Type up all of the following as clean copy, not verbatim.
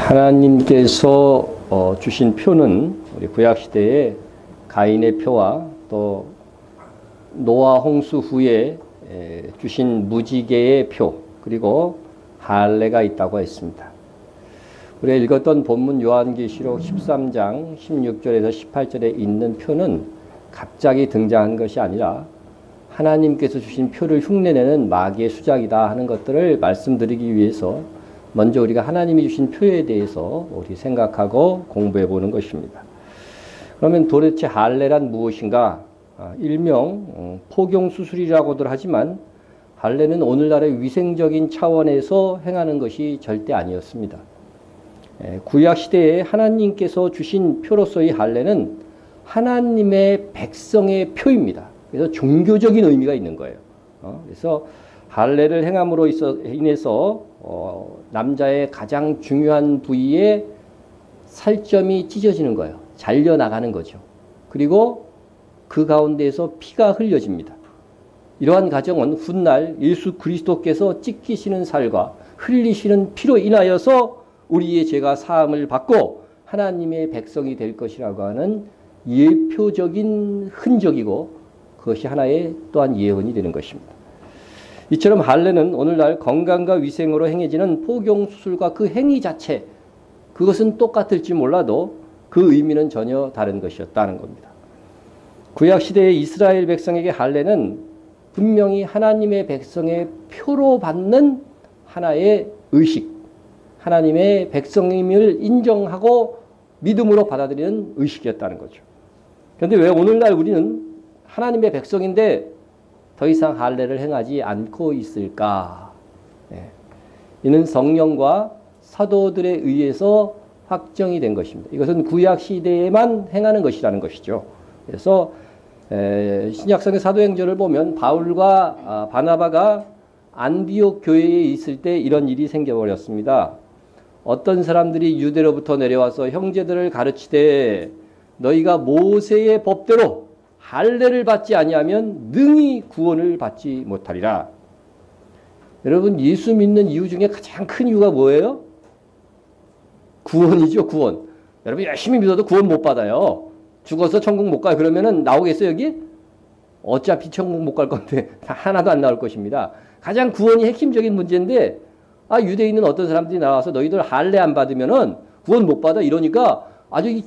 하나님께서 주신 표는 우리 구약시대에 가인의 표와 또 노아 홍수 후에 주신 무지개의 표, 그리고 할례가 있다고 했습니다. 우리가 읽었던 본문 요한계시록 13장 16절에서 18절에 있는 표는 갑자기 등장한 것이 아니라 하나님께서 주신 표를 흉내내는 마귀의 수작이다 하는 것들을 말씀드리기 위해서 먼저 우리가 하나님이 주신 표에 대해서 우리 생각하고 공부해 보는 것입니다. 그러면 도대체 할례란 무엇인가? 일명 포경수술이라고들 하지만 할례는 오늘날의 위생적인 차원에서 행하는 것이 절대 아니었습니다. 구약시대에 하나님께서 주신 표로서의 할례는 하나님의 백성의 표입니다. 그래서 종교적인 의미가 있는 거예요. 그래서 할례를 행함으로 인해서 남자의 가장 중요한 부위에 살점이 찢어지는 거예요. 잘려나가는 거죠. 그리고 그 가운데에서 피가 흘려집니다. 이러한 과정은 훗날 예수 그리스도께서 찢기시는 살과 흘리시는 피로 인하여서 우리의 죄가 사함을 받고 하나님의 백성이 될 것이라고 하는 예표적인 흔적이고 그것이 하나의 또한 예언이 되는 것입니다. 이처럼 할례는 오늘날 건강과 위생으로 행해지는 포경수술과 그 행위 자체, 그것은 똑같을지 몰라도 그 의미는 전혀 다른 것이었다는 겁니다. 구약시대의 이스라엘 백성에게 할례는 분명히 하나님의 백성의 표로 받는 하나의 의식, 하나님의 백성임을 인정하고 믿음으로 받아들이는 의식이었다는 거죠. 그런데 왜 오늘날 우리는 하나님의 백성인데 더 이상 할례를 행하지 않고 있을까? 이는 성령과 사도들에 의해서 확정이 된 것입니다. 이것은 구약시대에만 행하는 것이라는 것이죠. 그래서 신약성의 사도행전을 보면 바울과 바나바가 안디옥 교회에 있을 때 이런 일이 생겨버렸습니다. 어떤 사람들이 유대로부터 내려와서 형제들을 가르치되 너희가 모세의 법대로 할례를 받지 아니하면 능히 구원을 받지 못하리라. 여러분, 예수 믿는 이유 중에 가장 큰 이유가 뭐예요? 구원이죠, 구원. 여러분 열심히 믿어도 구원 못 받아요. 죽어서 천국 못 가요. 그러면은 나오겠어요, 여기? 어차피 천국 못 갈 건데 하나도 안 나올 것입니다. 가장 구원이 핵심적인 문제인데, 유대인은 어떤 사람들이 나와서 너희들 할례 안 받으면은 구원 못 받아 이러니까 아주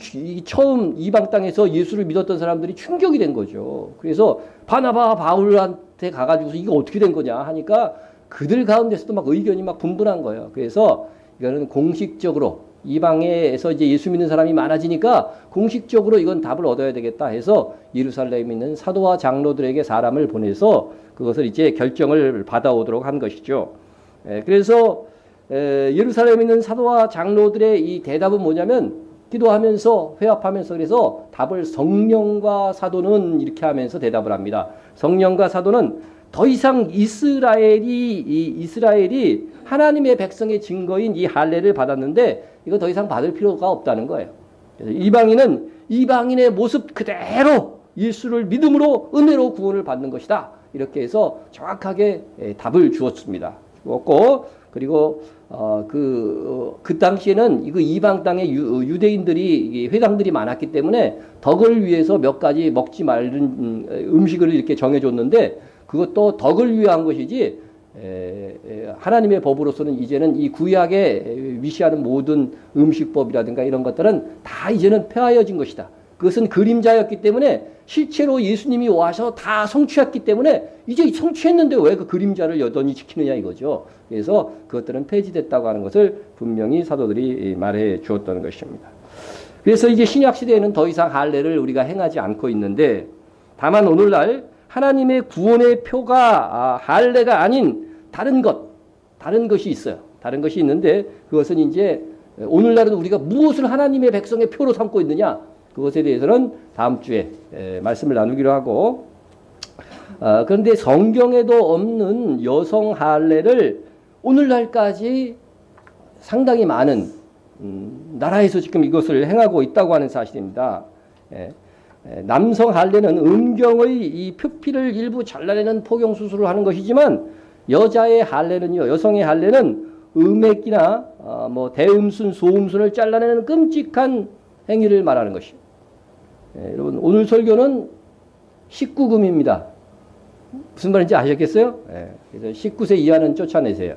처음 이방 땅에서 예수를 믿었던 사람들이 충격이 된 거죠. 그래서 바나바 바울한테 가가지고서 이거 어떻게 된 거냐 하니까 그들 가운데서도 막 의견이 막 분분한 거예요. 그래서 이거는 공식적으로 이방에서 이제 예수 믿는 사람이 많아지니까 공식적으로 이건 답을 얻어야 되겠다 해서 예루살렘에 있는 사도와 장로들에게 사람을 보내서 그것을 이제 결정을 받아오도록 한 것이죠. 그래서 예루살렘에 있는 사도와 장로들의 이 대답은 뭐냐면 기도하면서 회합하면서 그래서 답을 성령과 사도는 이렇게 하면서 대답을 합니다. 성령과 사도는 더 이상 이스라엘이 하나님의 백성의 증거인 이 할례를 받았는데 이거 더 이상 받을 필요가 없다는 거예요. 그래서 이방인은 이방인의 모습 그대로 예수를 믿음으로 은혜로 구원을 받는 것이다. 이렇게 해서 정확하게 답을 주었습니다. 그리고 그 당시에는 그 이방 땅에 유대인들이 회당들이 많았기 때문에 덕을 위해서 몇 가지 먹지 말는 음식을 이렇게 정해줬는데 그것도 덕을 위한 것이지 하나님의 법으로서는 이제는 이 구약에 위시하는 모든 음식법이라든가 이런 것들은 다 이제는 폐하여진 것이다. 그것은 그림자였기 때문에 실제로 예수님이 와서 다 성취했기 때문에 이제 성취했는데 왜 그 그림자를 여전히 지키느냐 이거죠. 그래서 그것들은 폐지됐다고 하는 것을 분명히 사도들이 말해 주었던 것입니다. 그래서 이제 신약시대에는 더 이상 할례를 우리가 행하지 않고 있는데 다만 오늘날 하나님의 구원의 표가 할례가 아닌 다른 것이 있어요. 다른 것이 있는데 그것은 이제 오늘날은 우리가 무엇을 하나님의 백성의 표로 삼고 있느냐 그것에 대해서는 다음 주에 말씀을 나누기로 하고 그런데 성경에도 없는 여성 할례를 오늘날까지 상당히 많은 나라에서 지금 이것을 행하고 있다고 하는 사실입니다. 남성 할례는 음경의 이 표피를 일부 잘라내는 포경수술을 하는 것이지만 여자의 할례는요, 여성의 할례는 음액이나 뭐 대음순, 소음순을 잘라내는 끔찍한 행위를 말하는 것이요. 예, 여러분 오늘 설교는 19금입니다. 무슨 말인지 아셨겠어요? 예, 그래서 19세 이하는 쫓아내세요.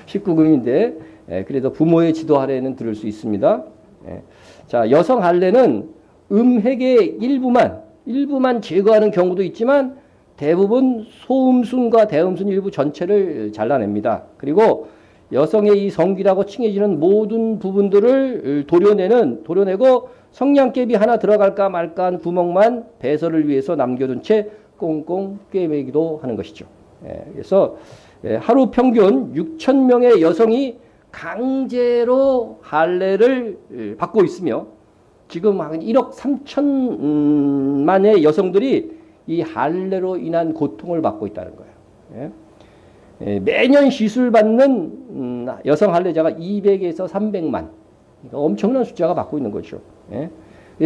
19금인데 예, 그래도 부모의 지도하래는 들을 수 있습니다. 예. 자, 여성 할례는 음핵의 일부만 제거하는 경우도 있지만 대부분 소음순과 대음순 일부 전체를 잘라냅니다. 그리고 여성의 이 성기라고 칭해지는 모든 부분들을 도려내고 성냥개비 하나 들어갈까 말까 한 구멍만 배설을 위해서 남겨둔 채 꽁꽁 꿰매기도 하는 것이죠. 예, 그래서 하루 평균 6천 명의 여성이 강제로 할례를 받고 있으며 지금 한 1억 3천만의 여성들이 이 할례로 인한 고통을 받고 있다는 거예요. 예. 매년 시술받는 여성 할례자가 200에서 300만. 그러니까 엄청난 숫자가 받고 있는 거죠. 예.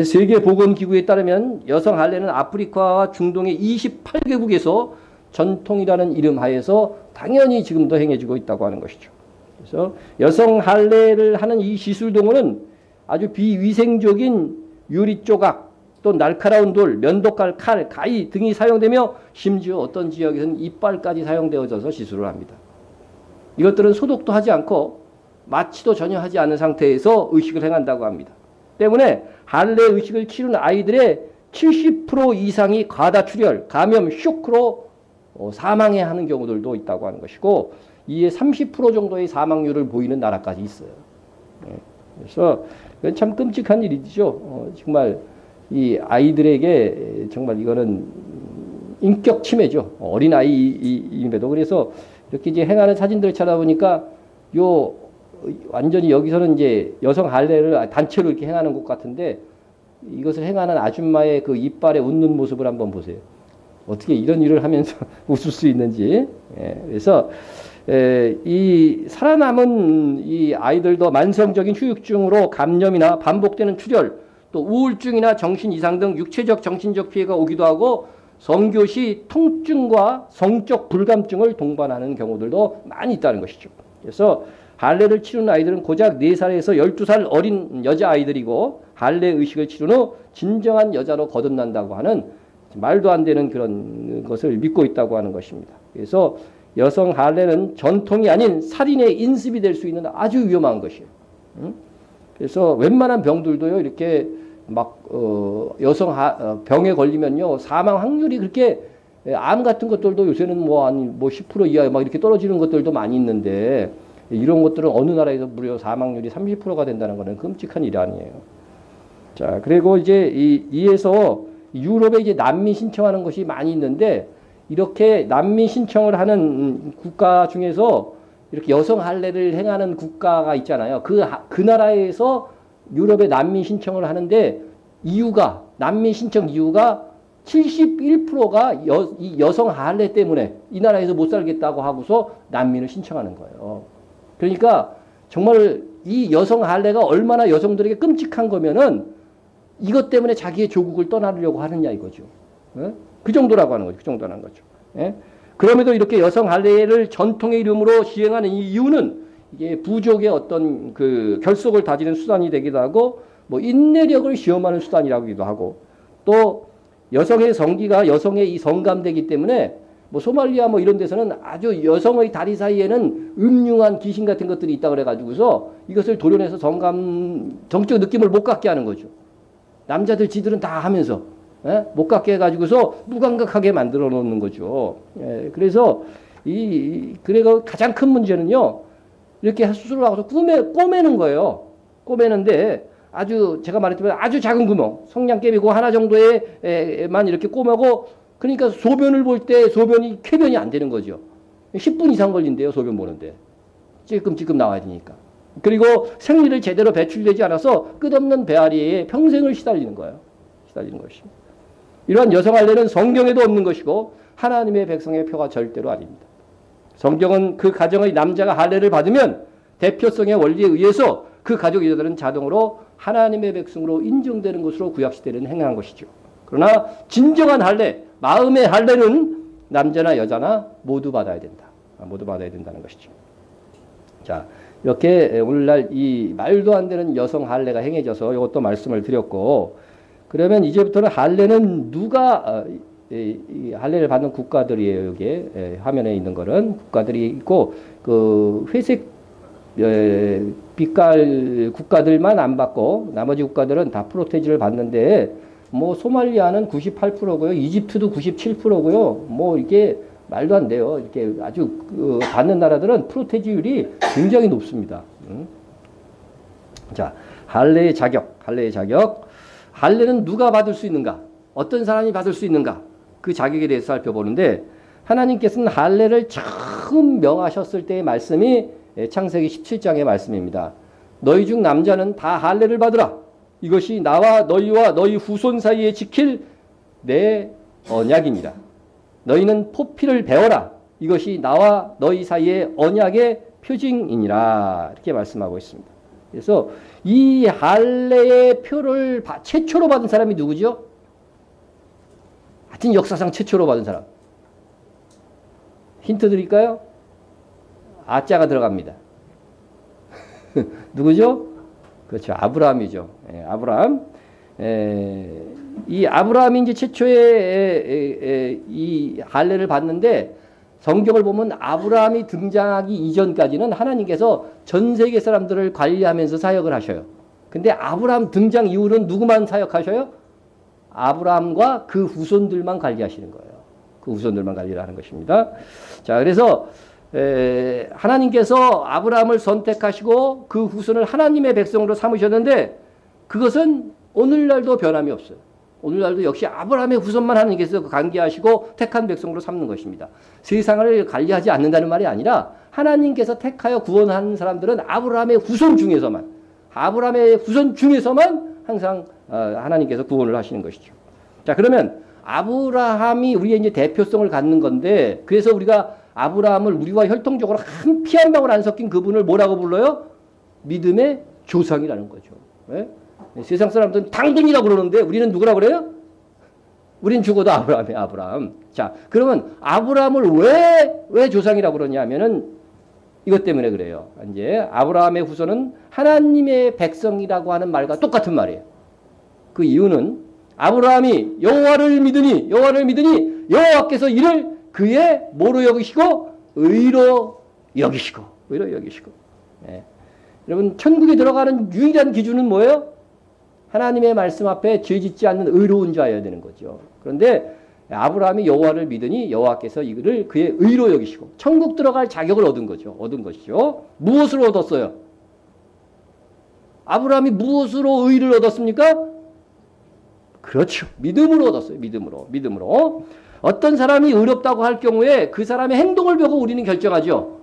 세계보건기구에 따르면 여성 할례는 아프리카와 중동의 28개국에서 전통이라는 이름 하에서 당연히 지금도 행해지고 있다고 하는 것이죠. 그래서 여성 할례를 하는 이 시술동은 아주 비위생적인 유리조각, 또 날카로운 돌, 면도칼, 칼, 가위 등이 사용되며 심지어 어떤 지역에서는 이빨까지 사용되어져서 시술을 합니다. 이것들은 소독도 하지 않고 마취도 전혀 하지 않은 상태에서 의식을 행한다고 합니다. 때문에 할례 의식을 치르는 아이들의 70% 이상이 과다출혈, 감염, 쇼크로 사망해 하는 경우들도 있다고 하는 것이고 이에 30% 정도의 사망률을 보이는 나라까지 있어요. 그래서 이건 참 끔찍한 일이죠. 정말 이 아이들에게 정말 이거는 인격 침해죠. 어린 아이임에도. 그래서 이렇게 이제 행하는 사진들을 찾아보니까 요 완전히 여기서는 이제 여성 할례를 단체로 이렇게 행하는 것 같은데 이것을 행하는 아줌마의 그 이빨에 웃는 모습을 한번 보세요. 어떻게 이런 일을 하면서 웃을 수 있는지. 예, 그래서 이 살아남은 이 아이들도 만성적인 후유증으로 감염이나 반복되는 출혈, 또 우울증이나 정신 이상 등 육체적 정신적 피해가 오기도 하고 성교 시 통증과 성적 불감증을 동반하는 경우들도 많이 있다는 것이죠. 그래서 할례를 치르는 아이들은 고작 4살에서 12살 어린 여자아이들이고 할례 의식을 치른 후 진정한 여자로 거듭난다고 하는 말도 안 되는 그런 것을 믿고 있다고 하는 것입니다. 그래서 여성 할례는 전통이 아닌 살인의 인습이 될 수 있는 아주 위험한 것이에요. 그래서 웬만한 병들도요, 이렇게 막, 병에 걸리면요, 사망 확률이 그렇게 암 같은 것들도 요새는 뭐 10% 이하 막 이렇게 떨어지는 것들도 많이 있는데 이런 것들은 어느 나라에서 무려 사망률이 30%가 된다는 것은 끔찍한 일이 아니에요. 자, 그리고 이제 이에서 유럽에 이제 난민 신청하는 것이 많이 있는데 이렇게 난민 신청을 하는 국가 중에서 이렇게 여성 할례를 행하는 국가가 있잖아요. 그 나라에서 유럽에 난민 신청을 하는데 난민 신청 이유가 71%가 이 여성 할례 때문에 이 나라에서 못 살겠다고 하고서 난민을 신청하는 거예요. 그러니까 정말 이 여성 할례가 얼마나 여성들에게 끔찍한 거면은 이것 때문에 자기의 조국을 떠나려고 하느냐 이거죠. 그 정도라고 하는 거죠. 그 정도라는 거죠. 그럼에도 이렇게 여성 할례를 전통의 이름으로 시행하는 이유는 이게 부족의 어떤 그 결속을 다지는 수단이 되기도 하고 뭐 인내력을 시험하는 수단이라고도 하고 또 여성의 성기가 여성의 이 성감되기 때문에 뭐 소말리아 뭐 이런 데서는 아주 여성의 다리 사이에는 음흉한 귀신 같은 것들이 있다 그래가지고서 이것을 도려내서 정적 느낌을 못 갖게 하는 거죠. 남자들 지들은 다 하면서 못 갖게 해가지고서 무감각하게 만들어 놓는 거죠. 그래서 그래가 가장 큰 문제는요. 이렇게 수술을 하고서 꼬매는 거예요. 꼬매는데 아주 제가 말했지만 아주 작은 구멍, 성냥개비고 하나 정도에만 이렇게 꼬매고 그러니까 소변을 볼 때 소변이 쾌변이 안 되는 거죠. 10분 이상 걸린대요. 소변 보는데. 찔끔찔끔 나와야 되니까. 그리고 생리를 제대로 배출되지 않아서 끝없는 배앓이에 평생을 시달리는 거예요. 시달리는 것입니다. 이러한 여성 할례는 성경에도 없는 것이고 하나님의 백성의 표가 절대로 아닙니다. 성경은 그 가정의 남자가 할례를 받으면 대표성의 원리에 의해서 그 가족 여자들은 자동으로 하나님의 백성으로 인정되는 것으로 구약시대는 행한 것이죠. 그러나 진정한 할례, 마음의 할례는 남자나 여자나 모두 받아야 된다. 모두 받아야 된다는 것이죠. 자, 이렇게 오늘날 이 말도 안 되는 여성 할례가 행해져서 이것도 말씀을 드렸고, 그러면 이제부터는 할례는 누가 이 할례를 받는 국가들이에요. 여기에 화면에 있는 거는 국가들이 있고, 그 회색 빛깔 국가들만 안 받고 나머지 국가들은 다 프로테지를 받는데, 뭐 소말리아는 98%고요, 이집트도 97%고요. 뭐 이게 말도 안 돼요. 이렇게 아주 받는 나라들은 프로테지율이 굉장히 높습니다. 자, 할례의 자격, 할례의 자격. 할례는 누가 받을 수 있는가? 어떤 사람이 받을 수 있는가? 그 자격에 대해서 살펴보는데, 하나님께서는 할례를 처음 명하셨을 때의 말씀이 창세기 17장의 말씀입니다. 너희 중 남자는 다 할례를 받으라. 이것이 나와 너희와 너희 후손 사이에 지킬 내 언약이니라. 너희는 포피를 배워라. 이것이 나와 너희 사이의 언약의 표징이니라. 이렇게 말씀하고 있습니다. 그래서 이 할례의 표를 최초로 받은 사람이 누구죠? 하여튼 역사상 최초로 받은 사람. 힌트 드릴까요? 아자가 들어갑니다. 누구죠? 그렇죠. 아브라함이죠. 아브라함. 이 아브라함이 이제 최초의 이 할례를 받는데, 성경을 보면 아브라함이 등장하기 이전까지는 하나님께서 전 세계 사람들을 관리하면서 사역을 하셔요. 근데 아브라함 등장 이후로는 누구만 사역하셔요? 아브라함과 그 후손들만 관리하시는 거예요. 그 후손들만 관리를 하는 것입니다. 자, 그래서 하나님께서 아브라함을 선택하시고 그 후손을 하나님의 백성으로 삼으셨는데, 그것은 오늘날도 변함이 없어요. 오늘날도 역시 아브라함의 후손만 하나님께서 관계하시고 택한 백성으로 삼는 것입니다. 세상을 관리하지 않는다는 말이 아니라, 하나님께서 택하여 구원한 사람들은 아브라함의 후손 중에서만, 아브라함의 후손 중에서만 항상 하나님께서 구원을 하시는 것이죠. 자, 그러면 아브라함이 우리의 이제 대표성을 갖는 건데, 그래서 우리가 아브라함을 우리와 혈통적으로 한 피 한 방울 안 섞인 그분을 뭐라고 불러요? 믿음의 조상이라는 거죠. 네? 세상 사람들은 당근이라고 그러는데 우리는 누구라고 그래요? 우린 죽어도 아브라함이에요. 아브라함. 자, 그러면 아브라함을 왜 조상이라고 그러냐면은 이것 때문에 그래요. 이제 아브라함의 후손은 하나님의 백성이라고 하는 말과 똑같은 말이에요. 그 이유는 아브라함이 여호와를 믿으니 여호와께서 이를 그의 뭐로 여기시고? 의로 여기시고. 네. 여러분, 천국에 들어가는 유일한 기준은 뭐예요? 하나님의 말씀 앞에 죄 짓지 않는 의로운 자여야 되는 거죠. 그런데 아브라함이 여호와를 믿으니 여호와께서 이를 그의 의로 여기시고 천국 들어갈 자격을 얻은 것이죠. 무엇으로 얻었어요? 아브라함이 무엇으로 의를 얻었습니까? 그렇죠. 믿음으로 얻었어요. 믿음으로. 어떤 사람이 의롭다고 할 경우에 그 사람의 행동을 보고 우리는 결정하죠.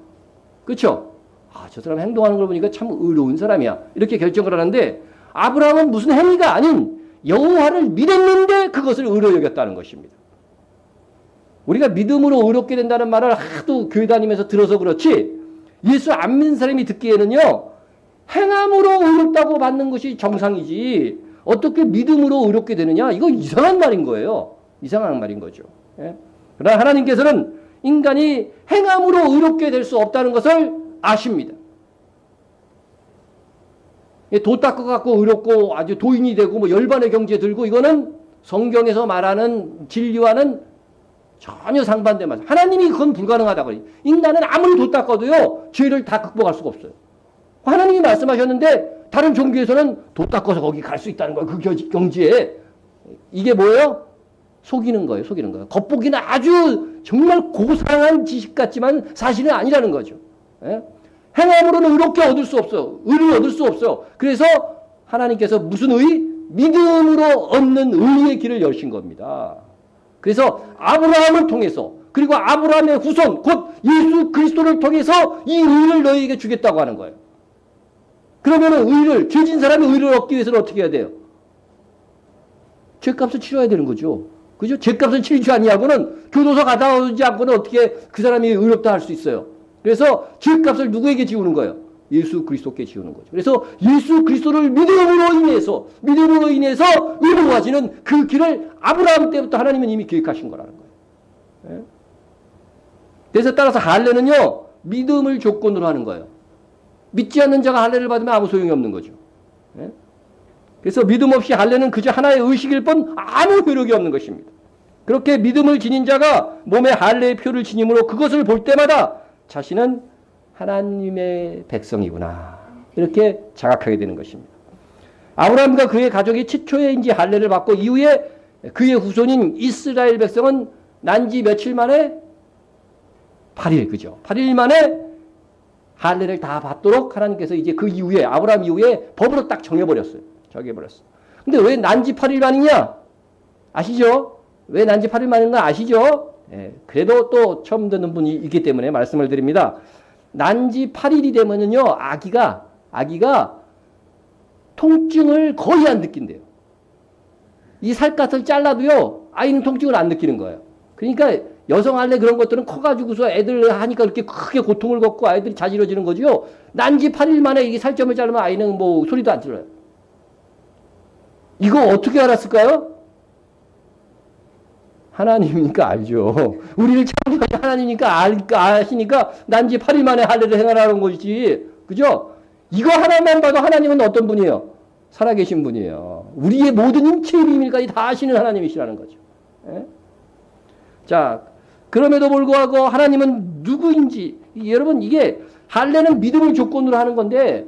그렇죠? 아, 저 사람 행동하는 걸 보니까 참 의로운 사람이야. 이렇게 결정을 하는데, 아브라함은 무슨 행위가 아닌 여호와를 믿었는데 그것을 의로 여겼다는 것입니다. 우리가 믿음으로 의롭게 된다는 말을 하도 교회 다니면서 들어서 그렇지, 예수 안 믿는 사람이 듣기에는요, 행함으로 의롭다고 받는 것이 정상이지 어떻게 믿음으로 의롭게 되느냐, 이거 이상한 말인 거예요. 이상한 말인 거죠. 예? 그러나 하나님께서는 인간이 행함으로 의롭게 될 수 없다는 것을 아십니다. 도 닦아갖고 의롭고 아주 도인이 되고 뭐 열반의 경지에 들고, 이거는 성경에서 말하는 진리와는 전혀 상반된 말. 하나님이 그건 불가능하다고 해요. 인간은 아무리 도 닦아도요, 죄를 다 극복할 수가 없어요. 하나님이 말씀하셨는데 다른 종교에서는 도 닦아서 거기 갈 수 있다는 거예요. 그 경지에. 이게 뭐예요? 속이는 거예요. 겉보기는 아주 정말 고상한 지식 같지만 사실은 아니라는 거죠. 예? 행함으로는 의롭게 얻을 수 없어요. 의를 얻을 수 없어요. 그래서 하나님께서 무슨 의? 믿음으로 얻는 의의 길을 여신 겁니다. 그래서 아브라함을 통해서, 그리고 아브라함의 후손 곧 예수 그리스도를 통해서 이 의를 너희에게 주겠다고 하는 거예요. 그러면 죄진 사람이 의를 얻기 위해서는 어떻게 해야 돼요? 죄값을 치러야 되는 거죠. 그죠? 죄값을 치르지 아니하고는, 교도소 가다 오지 않고는 어떻게 그 사람이 의롭다 할 수 있어요. 그래서 죄값을 누구에게 지우는 거예요? 예수 그리스도께 지우는 거죠. 그래서 예수 그리스도를 믿음으로 인해서 의로워지는 그 길을 아브라함 때부터 하나님은 이미 계획하신 거라는 거예요. 그래서 따라서 할례는요, 믿음을 조건으로 하는 거예요. 믿지 않는 자가 할례를 받으면 아무 소용이 없는 거죠. 예? 그래서 믿음 없이 할례는 그저 하나의 의식일 뿐 아무 효력이 없는 것입니다. 그렇게 믿음을 지닌 자가 몸에 할례의 표를 지님으로 그것을 볼 때마다 자신은 하나님의 백성이구나 이렇게 자각하게 되는 것입니다. 아브라함과 그의 가족이 최초에 이제 할례를 받고 이후에 그의 후손인 이스라엘 백성은 난지 며칠 만에 8일 그죠? 8일 만에 할례를 다 받도록 하나님께서 이제 그 이후에 아브라함 이후에 법으로 딱 정해버렸어요. 정해버렸어. 근데 왜 난지 8일 만이냐? 아시죠? 왜 난지 8일 만인 거 아시죠? 예, 그래도 또 처음 듣는 분이 있기 때문에 말씀을 드립니다. 난지 8일이 되면은요, 아기가 통증을 거의 안 느낀대요. 이 살갗을 잘라도요, 아이는 통증을 안 느끼는 거예요. 그러니까 여성 할례 그런 것들은 커가지고서 애들 하니까 그렇게 크게 고통을 겪고 아이들이 자지러지는 거죠. 난지 8일 만에 이 살점을 자르면 아이는 뭐 소리도 안 질러요. 이거 어떻게 알았을까요? 하나님이니까 알죠. 우리를 창조하신 하나님이니까 아시니까 난지 8일 만에 할례를 행하라는 것이지. 그죠? 이거 하나만 봐도 하나님은 어떤 분이에요? 살아계신 분이에요. 우리의 모든 인체의 비밀까지 다 아시는 하나님이시라는 거죠. 예? 자, 그럼에도 불구하고 하나님은 누구인지 여러분 이게 할례는 믿음을 조건으로 하는 건데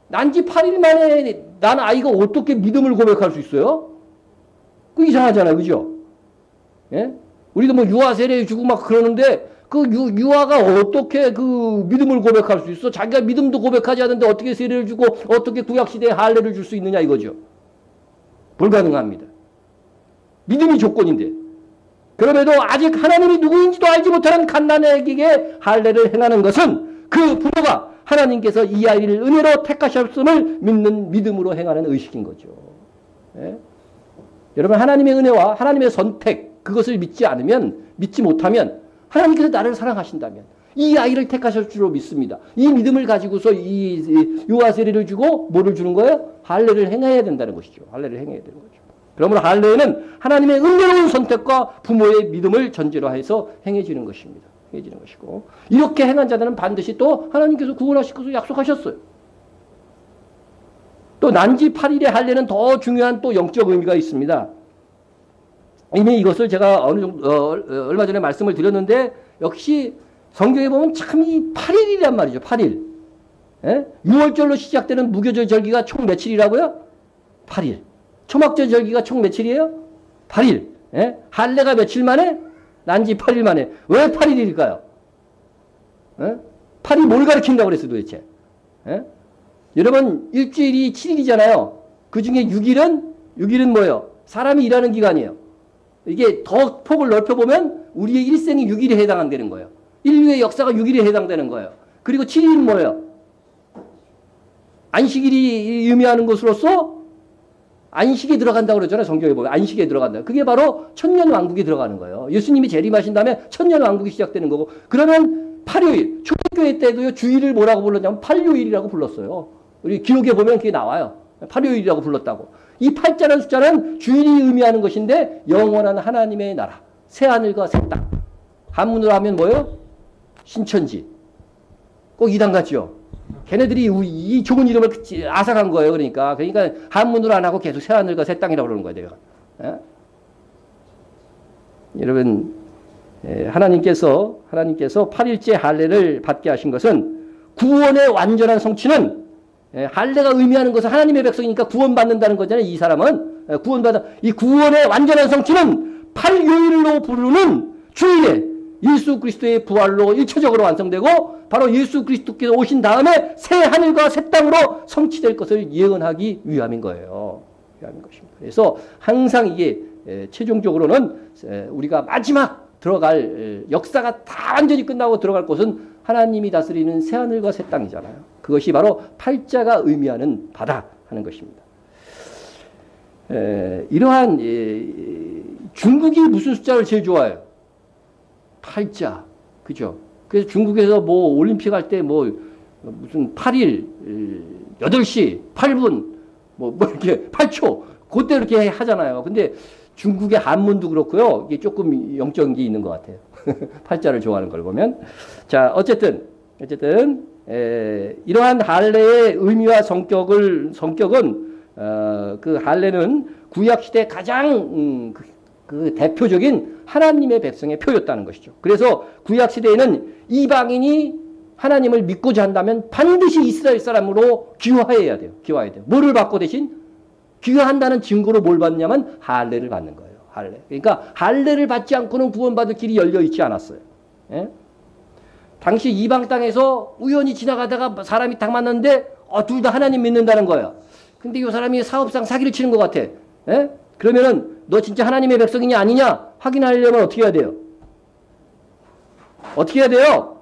난지 8일 만에 난 아이가 어떻게 믿음을 고백할 수 있어요? 그 이상하잖아요. 그죠? 예? 우리도 뭐 유아 세례 주고 막 그러는데 그 유아가 어떻게 그 믿음을 고백할 수 있어? 자기가 믿음도 고백하지 않는데 어떻게 세례를 주고 어떻게 구약시대에 할례를 줄 수 있느냐 이거죠. 불가능합니다. 믿음이 조건인데. 그럼에도 아직 하나님이 누구인지도 알지 못하는 갓난아기에게 할례를 행하는 것은 그 부모가 하나님께서 이 아이를 은혜로 택하셨음을 믿는 믿음으로 행하는 의식인 거죠. 예? 여러분 하나님의 은혜와 하나님의 선택 그것을 믿지 못하면 하나님께서 나를 사랑하신다면 이 아이를 택하실 줄로 믿습니다. 이 믿음을 가지고서 이 유아 세례를 주고 뭐를 주는 거예요? 할례를 행해야 된다는 것이죠. 할례를 행해야 되는 거죠. 그러므로 할례는 하나님의 은혜로운 선택과 부모의 믿음을 전제로 해서 행해지는 것입니다. 행해지는 것이고 이렇게 행한 자들은 반드시 또 하나님께서 구원하실 것을 약속하셨어요. 또 난지 8일의 할례는 더 중요한 또 영적 의미가 있습니다. 이미 이것을 제가 얼마 전에 말씀을 드렸는데 역시 성경에 보면 참 이 8일이란 말이죠. 8일. 예? 6월절로 시작되는 무교절 절기가 총 며칠이라고요? 8일. 초막절 절기가 총 며칠이에요? 8일. 예? 할례가 며칠 만에? 난지 8일 만에. 왜 8일일까요? 예? 8이 뭘 가리킨다고 그랬어요 도대체? 예? 여러분 일주일이 7일이잖아요. 그 중에 6일은 뭐예요? 사람이 일하는 기간이에요. 이게 더 폭을 넓혀보면 우리의 일생이 6일에 해당한다는 거예요. 인류의 역사가 6일에 해당되는 거예요. 그리고 7일은 뭐예요? 안식일이 의미하는 것으로서 안식에 들어간다고 그러잖아요. 성경에 보면 안식에 들어간다. 그게 바로 천년왕국에 들어가는 거예요. 예수님이 재림하신 다음에 천년왕국이 시작되는 거고 그러면 8요일 초대교회 때도요. 주일을 뭐라고 불렀냐면 8요일이라고 불렀어요. 우리 기록에 보면 그게 나와요. 8요일이라고 불렀다고. 이 8자라는 숫자는 주일이 의미하는 것인데 영원한 하나님의 나라 새하늘과 새 땅. 한문으로 하면 뭐예요? 신천지. 꼭 이단 같죠? 걔네들이 이 좋은 이름을 앗아간 거예요. 그러니까 한문으로 안 하고 계속 새하늘과 새 땅이라고 그러는 거예요. 예? 여러분 하나님께서 8일째 할례를 받게 하신 것은 구원의 완전한 성취는 할례가 의미하는 것은 하나님의 백성이니까 구원받는다는 거잖아요. 이 사람은 이 구원의 완전한 성취는 8요일로 부르는 주일에 예수 그리스도의 부활로 일차적으로 완성되고 바로 예수 그리스도께서 오신 다음에 새 하늘과 새 땅으로 성취될 것을 예언하기 위함인 거예요. 위함인 것입니다. 그래서 항상 이게 최종적으로는 우리가 마지막 들어갈 역사가 다 완전히 끝나고 들어갈 곳은 하나님이 다스리는 새 하늘과 새 땅이잖아요. 그것이 바로 팔자가 의미하는 바다 하는 것입니다. 이러한 중국이 무슨 숫자를 제일 좋아해요? 8자. 그죠? 그래서 중국에서 뭐 올림픽 할 때 뭐 무슨 8일 8시 8분 뭐 이렇게 8초 그때 이렇게 하잖아요. 근데 중국의 한문도 그렇고요. 이게 조금 영적인 게 있는 것 같아요. 8자를 좋아하는 걸 보면. 자, 어쨌든 이러한 할례의 의미와 성격은 그 할례는 구약 시대 가장 그 대표적인 하나님의 백성의 표였다는 것이죠. 그래서 구약 시대에는 이방인이 하나님을 믿고자 한다면 반드시 이스라엘 사람으로 귀화해야 돼요. 귀화해야 돼요. 뭐를 받고 대신 귀화한다는 증거로 뭘 받냐면 할례를 받는 거예요. 할례. 그러니까 할례를 받지 않고는 구원받을 길이 열려 있지 않았어요. 예? 당시 이방 땅에서 우연히 지나가다가 사람이 딱 만났는데 둘 다 하나님 믿는다는 거야. 근데 이 사람이 사업상 사기를 치는 것 같아. 예? 그러면은 너 진짜 하나님의 백성이냐 아니냐 확인하려면 어떻게 해야 돼요? 어떻게 해야 돼요?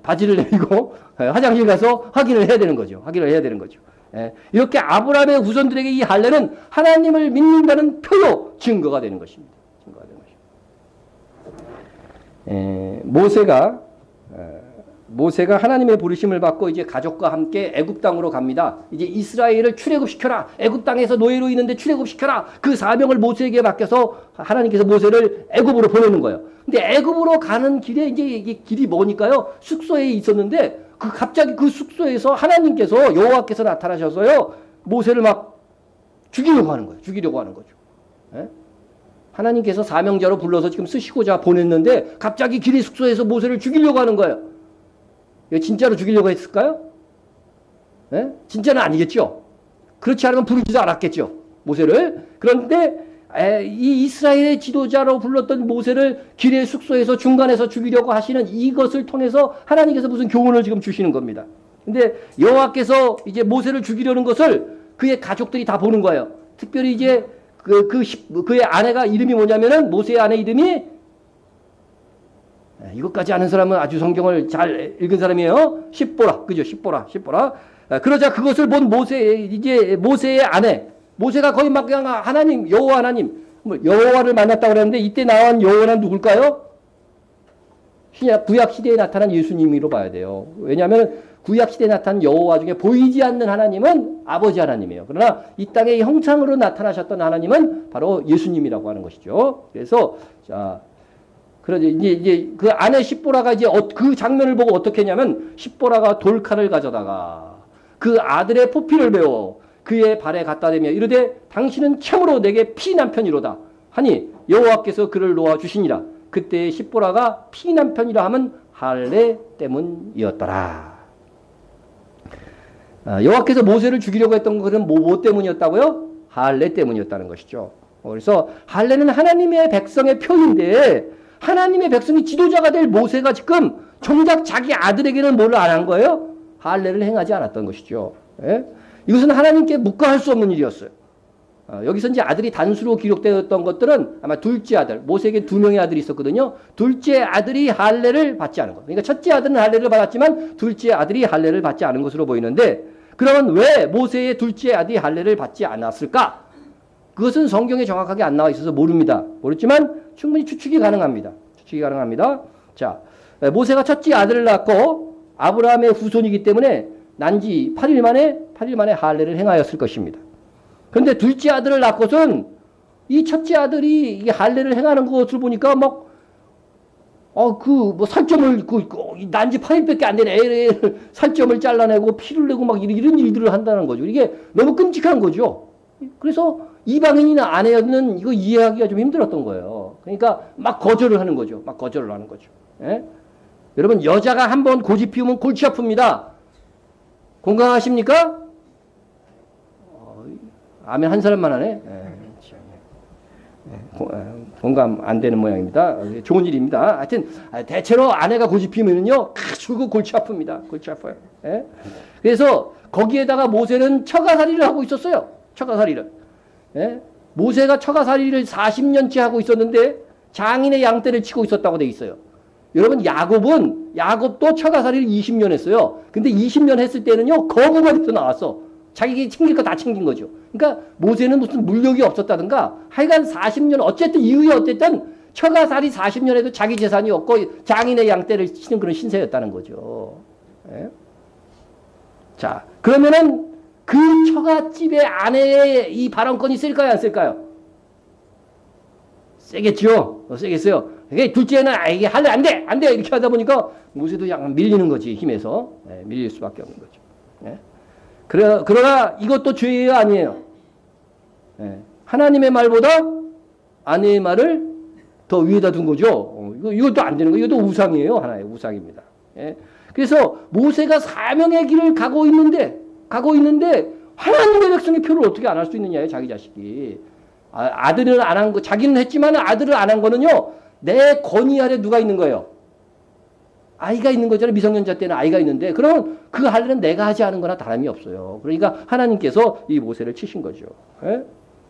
바지를 내리고 화장실 가서 확인을 해야 되는 거죠. 확인을 해야 되는 거죠. 예? 이렇게 아브라함의 후손들에게 이 할례는 하나님을 믿는다는 표요 증거가 되는 것입니다. 증거가 되는 것입니다. 모세가 하나님의 부르심을 받고 이제 가족과 함께 애굽 땅으로 갑니다. 이제 이스라엘을 출애굽시켜라. 애굽 땅에서 노예로 있는데 출애굽시켜라. 그 사명을 모세에게 맡겨서 하나님께서 모세를 애굽으로 보내는 거예요. 근데 애굽으로 가는 길에 이제 이게 길이 뭐니까요? 숙소에 있었는데 갑자기 그 숙소에서 하나님께서 여호와께서 나타나셔서요. 모세를 막 죽이려고 하는 거예요. 죽이려고 하는 거죠. 예? 하나님께서 사명자로 불러서 지금 쓰시고자 보냈는데 갑자기 길의 숙소에서 모세를 죽이려고 하는 거예요. 진짜로 죽이려고 했을까요? 예? 진짜는 아니겠죠. 그렇지 않으면 부르지도 않았겠죠. 모세를. 그런데 이 이스라엘의 지도자로 불렀던 모세를 길의 숙소에서 중간에서 죽이려고 하시는 이것을 통해서 하나님께서 무슨 교훈을 지금 주시는 겁니다. 근데 여호와께서 이제 모세를 죽이려는 것을 그의 가족들이 다 보는 거예요. 특별히 이제 그의 아내가 이름이 뭐냐면은 모세의 아내 이름이 이것까지 아는 사람은 아주 성경을 잘 읽은 사람이에요. 십보라. 그죠? 십보라. 그러자 그것을 본 모세의 아내. 모세가 거의 막 그냥 하나님, 여호와 하나님, 여호와를 만났다고 그랬는데 이때 나온 여호와는 누굴까요? 구약 시대에 나타난 예수님으로 봐야 돼요. 왜냐하면 구약 시대에 나타난 여호와 중에 보이지 않는 하나님은 아버지 하나님이에요. 그러나 이 땅에 형상으로 나타나셨던 하나님은 바로 예수님이라고 하는 것이죠. 그래서 그러지 이제 그 아내 십보라가 이제 그 장면을 보고 어떻게 했냐면 십보라가 돌칼을 가져다가 그 아들의 포피를 베어 그의 발에 갖다 대며 이르되 당신은 참으로 내게 피난 편이로다 하니 여호와께서 그를 놓아 주시니라. 그때 십보라가 피난 편이라 하면 할례 때문이었더라. 여호와께서 모세를 죽이려고 했던 것은 뭐 때문이었다고요? 할례 때문이었다는 것이죠. 그래서 할례는 하나님의 백성의 표인데 하나님의 백성이 지도자가 될 모세가 지금 정작 자기 아들에게는 뭘 안 한 거예요? 할례를 행하지 않았던 것이죠. 예? 이것은 하나님께 묵과할 수 없는 일이었어요. 여기서 이제 아들이 단수로 기록되었던 것들은 아마 둘째 아들, 모세에게 2명의 아들이 있었거든요. 둘째 아들이 할례를 받지 않은 것. 그러니까 첫째 아들은 할례를 받았지만 둘째 아들이 할례를 받지 않은 것으로 보이는데 그러면 왜 모세의 둘째 아들이 할례를 받지 않았을까? 그것은 성경에 정확하게 안 나와 있어서 모릅니다. 모르지만 충분히 추측이 가능합니다. 자, 모세가 첫째 아들을 낳고 아브라함의 후손이기 때문에 난지 8일 만에 할례를 행하였을 것입니다. 그런데 둘째 아들을 낳고선 이 첫째 아들이 이 할례를 행하는 것을 보니까 막 살점을 난지 8일밖에 안 된 애를 살점을 잘라내고 피를 내고 막 이런 일들을 한다는 거죠. 이게 너무 끔찍한 거죠. 그래서 이방인이나 아내는 이거 이해하기가 좀 힘들었던 거예요. 그러니까 막 거절을 하는 거죠. 예? 여러분 여자가 한번 고집 피우면 골치 아픕니다. 공감하십니까? 아멘 한 사람만 하네. 공감 안 되는 모양입니다. 좋은 일입니다. 하여튼 대체로 아내가 고집 피우면요 아주 골치 아픕니다. 골치 아파요. 예? 그래서 거기에다가 모세는 처가살이를 하고 있었어요. 처가살이를. 예? 모세가 처가살이를 40년째 하고 있었는데 장인의 양떼를 치고 있었다고 돼 있어요. 여러분 야곱도 처가살이를 20년 했어요. 근데 20년 했을 때는요 거부가 돼서 나왔어. 자기 챙길 거 다 챙긴 거죠. 그러니까 모세는 무슨 물욕이 없었다든가 하여간 40년 어쨌든 이후에 어쨌든 처가살이 40년 해도 자기 재산이 없고 장인의 양떼를 치는 그런 신세였다는 거죠. 예? 자 그러면은 그 처갓집의 아내의 이 발언권이 쓸까요 안 쓸까요? 세겠죠. 세겠어요. 그게 둘째는 이게 할래 안 돼, 안 돼 이렇게 하다 보니까 모세도 약간 밀리는 거지 힘에서 밀릴 수밖에 없는 거죠. 예? 그러나 이것도 죄예요, 아니에요? 예. 하나님의 말보다 아내의 말을 더 위에다 둔 거죠. 이것도 안 되는 거. 이것도 우상이에요, 하나의 우상입니다. 예? 그래서 모세가 사명의 길을 가고 있는데 하나님의 백성의 표를 어떻게 안 할 수 있느냐요, 자기 자식이. 아들을 안 한 거, 자기는 했지만 아들을 안 한 거는요, 내 권위 아래 누가 있는 거예요? 아이가 있는 거잖아요. 미성년자 때는 아이가 있는데, 그러면 그 할례는 내가 하지 않은 거나 다름이 없어요. 그러니까 하나님께서 이 모세를 치신 거죠. 예?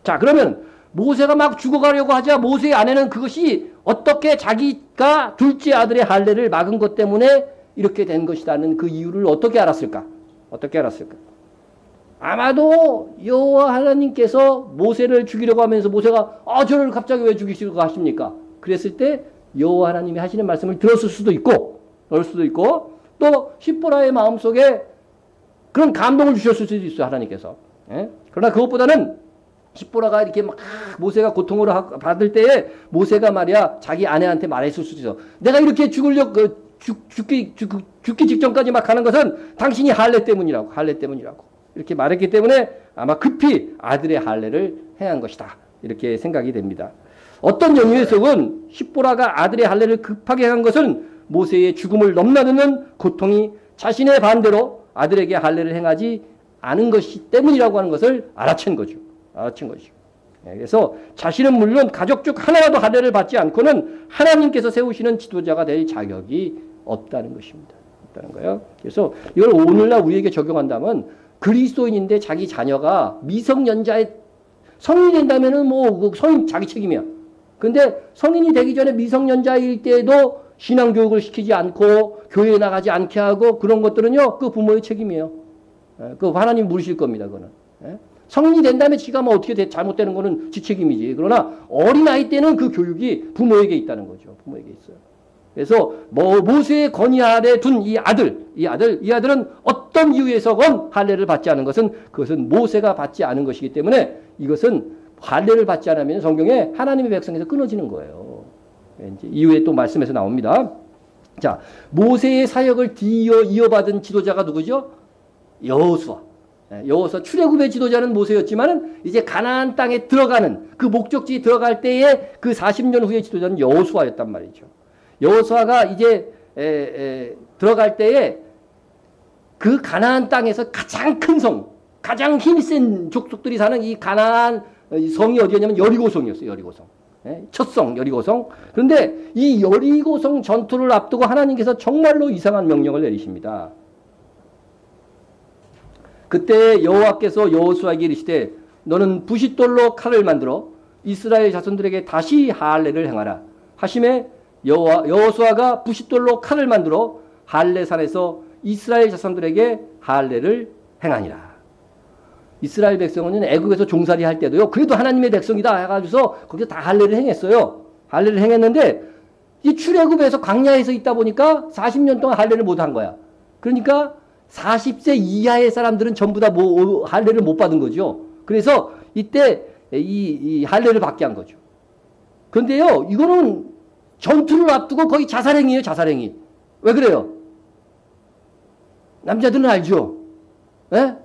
자, 그러면 모세가 막 죽어가려고 하자 모세의 아내는 그것이 어떻게 자기가 둘째 아들의 할례를 막은 것 때문에 이렇게 된 것이라는 그 이유를 어떻게 알았을까? 어떻게 알았을까? 아마도 여호와 하나님께서 모세를 죽이려고 하면서 모세가 저를 갑자기 왜 죽이시려고 하십니까? 그랬을 때 여호와 하나님이 하시는 말씀을 들었을 수도 있고 또 십보라의 마음속에 그런 감동을 주셨을 수도 있어요. 하나님께서. 예? 그러나 그것보다는 십보라가 이렇게 막 모세가 고통을 받을 때에 모세가 말이야 자기 아내한테 말했을 수도 있어. 내가 이렇게 죽기 직전까지 막 가는 것은 당신이 할례 때문이라고. 이렇게 말했기 때문에 아마 급히 아들의 할례를 행한 것이다. 이렇게 생각이 됩니다. 어떤 연유에서는 십보라가 아들의 할례를 급하게 한 것은 모세의 죽음을 넘나드는 고통이 자신의 반대로 아들에게 할례를 행하지 않은 것이 때문이라고 하는 것을 알아챈 거죠. 그래서 자신은 물론 가족 중 하나라도 할례를 받지 않고는 하나님께서 세우시는 지도자가 될 자격이 없다는 것입니다. 없다는 거예요. 그래서 이걸 오늘날 우리에게 적용한다면 그리스도인인데 자기 자녀가 미성년자의 성인이 된다면은 성인 자기 책임이야. 근데 성인이 되기 전에 미성년자일 때에도 신앙교육을 시키지 않고 교회에 나가지 않게 하고 그런 것들은요, 그 부모의 책임이에요. 그 하나님 물으실 겁니다, 그거는. 성인이 된 다음에 지가 어떻게 잘못되는 거는 지 책임이지. 그러나 어린아이 때는 그 교육이 부모에게 있다는 거죠. 부모에게 있어요. 그래서 모세의 권위 아래 둔 이 아들은 어떤 이유에서건 할례를 받지 않은 것은 그것은 모세가 받지 않은 것이기 때문에 이것은 할례를 받지 않으면 성경에 하나님의 백성에서 끊어지는 거예요. 이제 이후에 또 말씀에서 나옵니다. 자, 모세의 사역을 이어받은 지도자가 누구죠? 여호수아. 여호수아 출애굽의 지도자는 모세였지만은 이제 가나안 땅에 들어가는 그 목적지에 들어갈 때에 그 40년 후의 지도자는 여호수아였단 말이죠. 여호수아가 이제 들어갈 때에 그 가나안 땅에서 가장 큰 성, 가장 힘이 센 족속들이 사는 이 가나안 성이 어디였냐면 여리고성이었어요. 여리고성. 첫 성, 여리고성. 그런데 이 여리고성 전투를 앞두고 하나님께서 정말로 이상한 명령을 내리십니다. 그때 여호와께서 여호수아에게 이르시되 너는 부싯돌로 칼을 만들어 이스라엘 자손들에게 다시 할례를 행하라 하심에 여호수아가 부싯돌로 칼을 만들어 할례산에서 이스라엘 자손들에게 할례를 행하니라. 이스라엘 백성은 애국에서 종살이 할 때도요, 그래도 하나님의 백성이다 해가지고서 거기서 다 할례를 행했어요. 할례를 행했는데 이 출애굽에서 광야에서 있다 보니까 40년 동안 할례를 못 한 거야. 그러니까 40세 이하의 사람들은 전부 다 할례를 못 받은 거죠. 그래서 이때 이 할례를 받게 한 거죠. 그런데요, 이거는 전투를 앞두고 거의 자살행위예요, 자살행위. 왜 그래요? 남자들은 알죠? 예?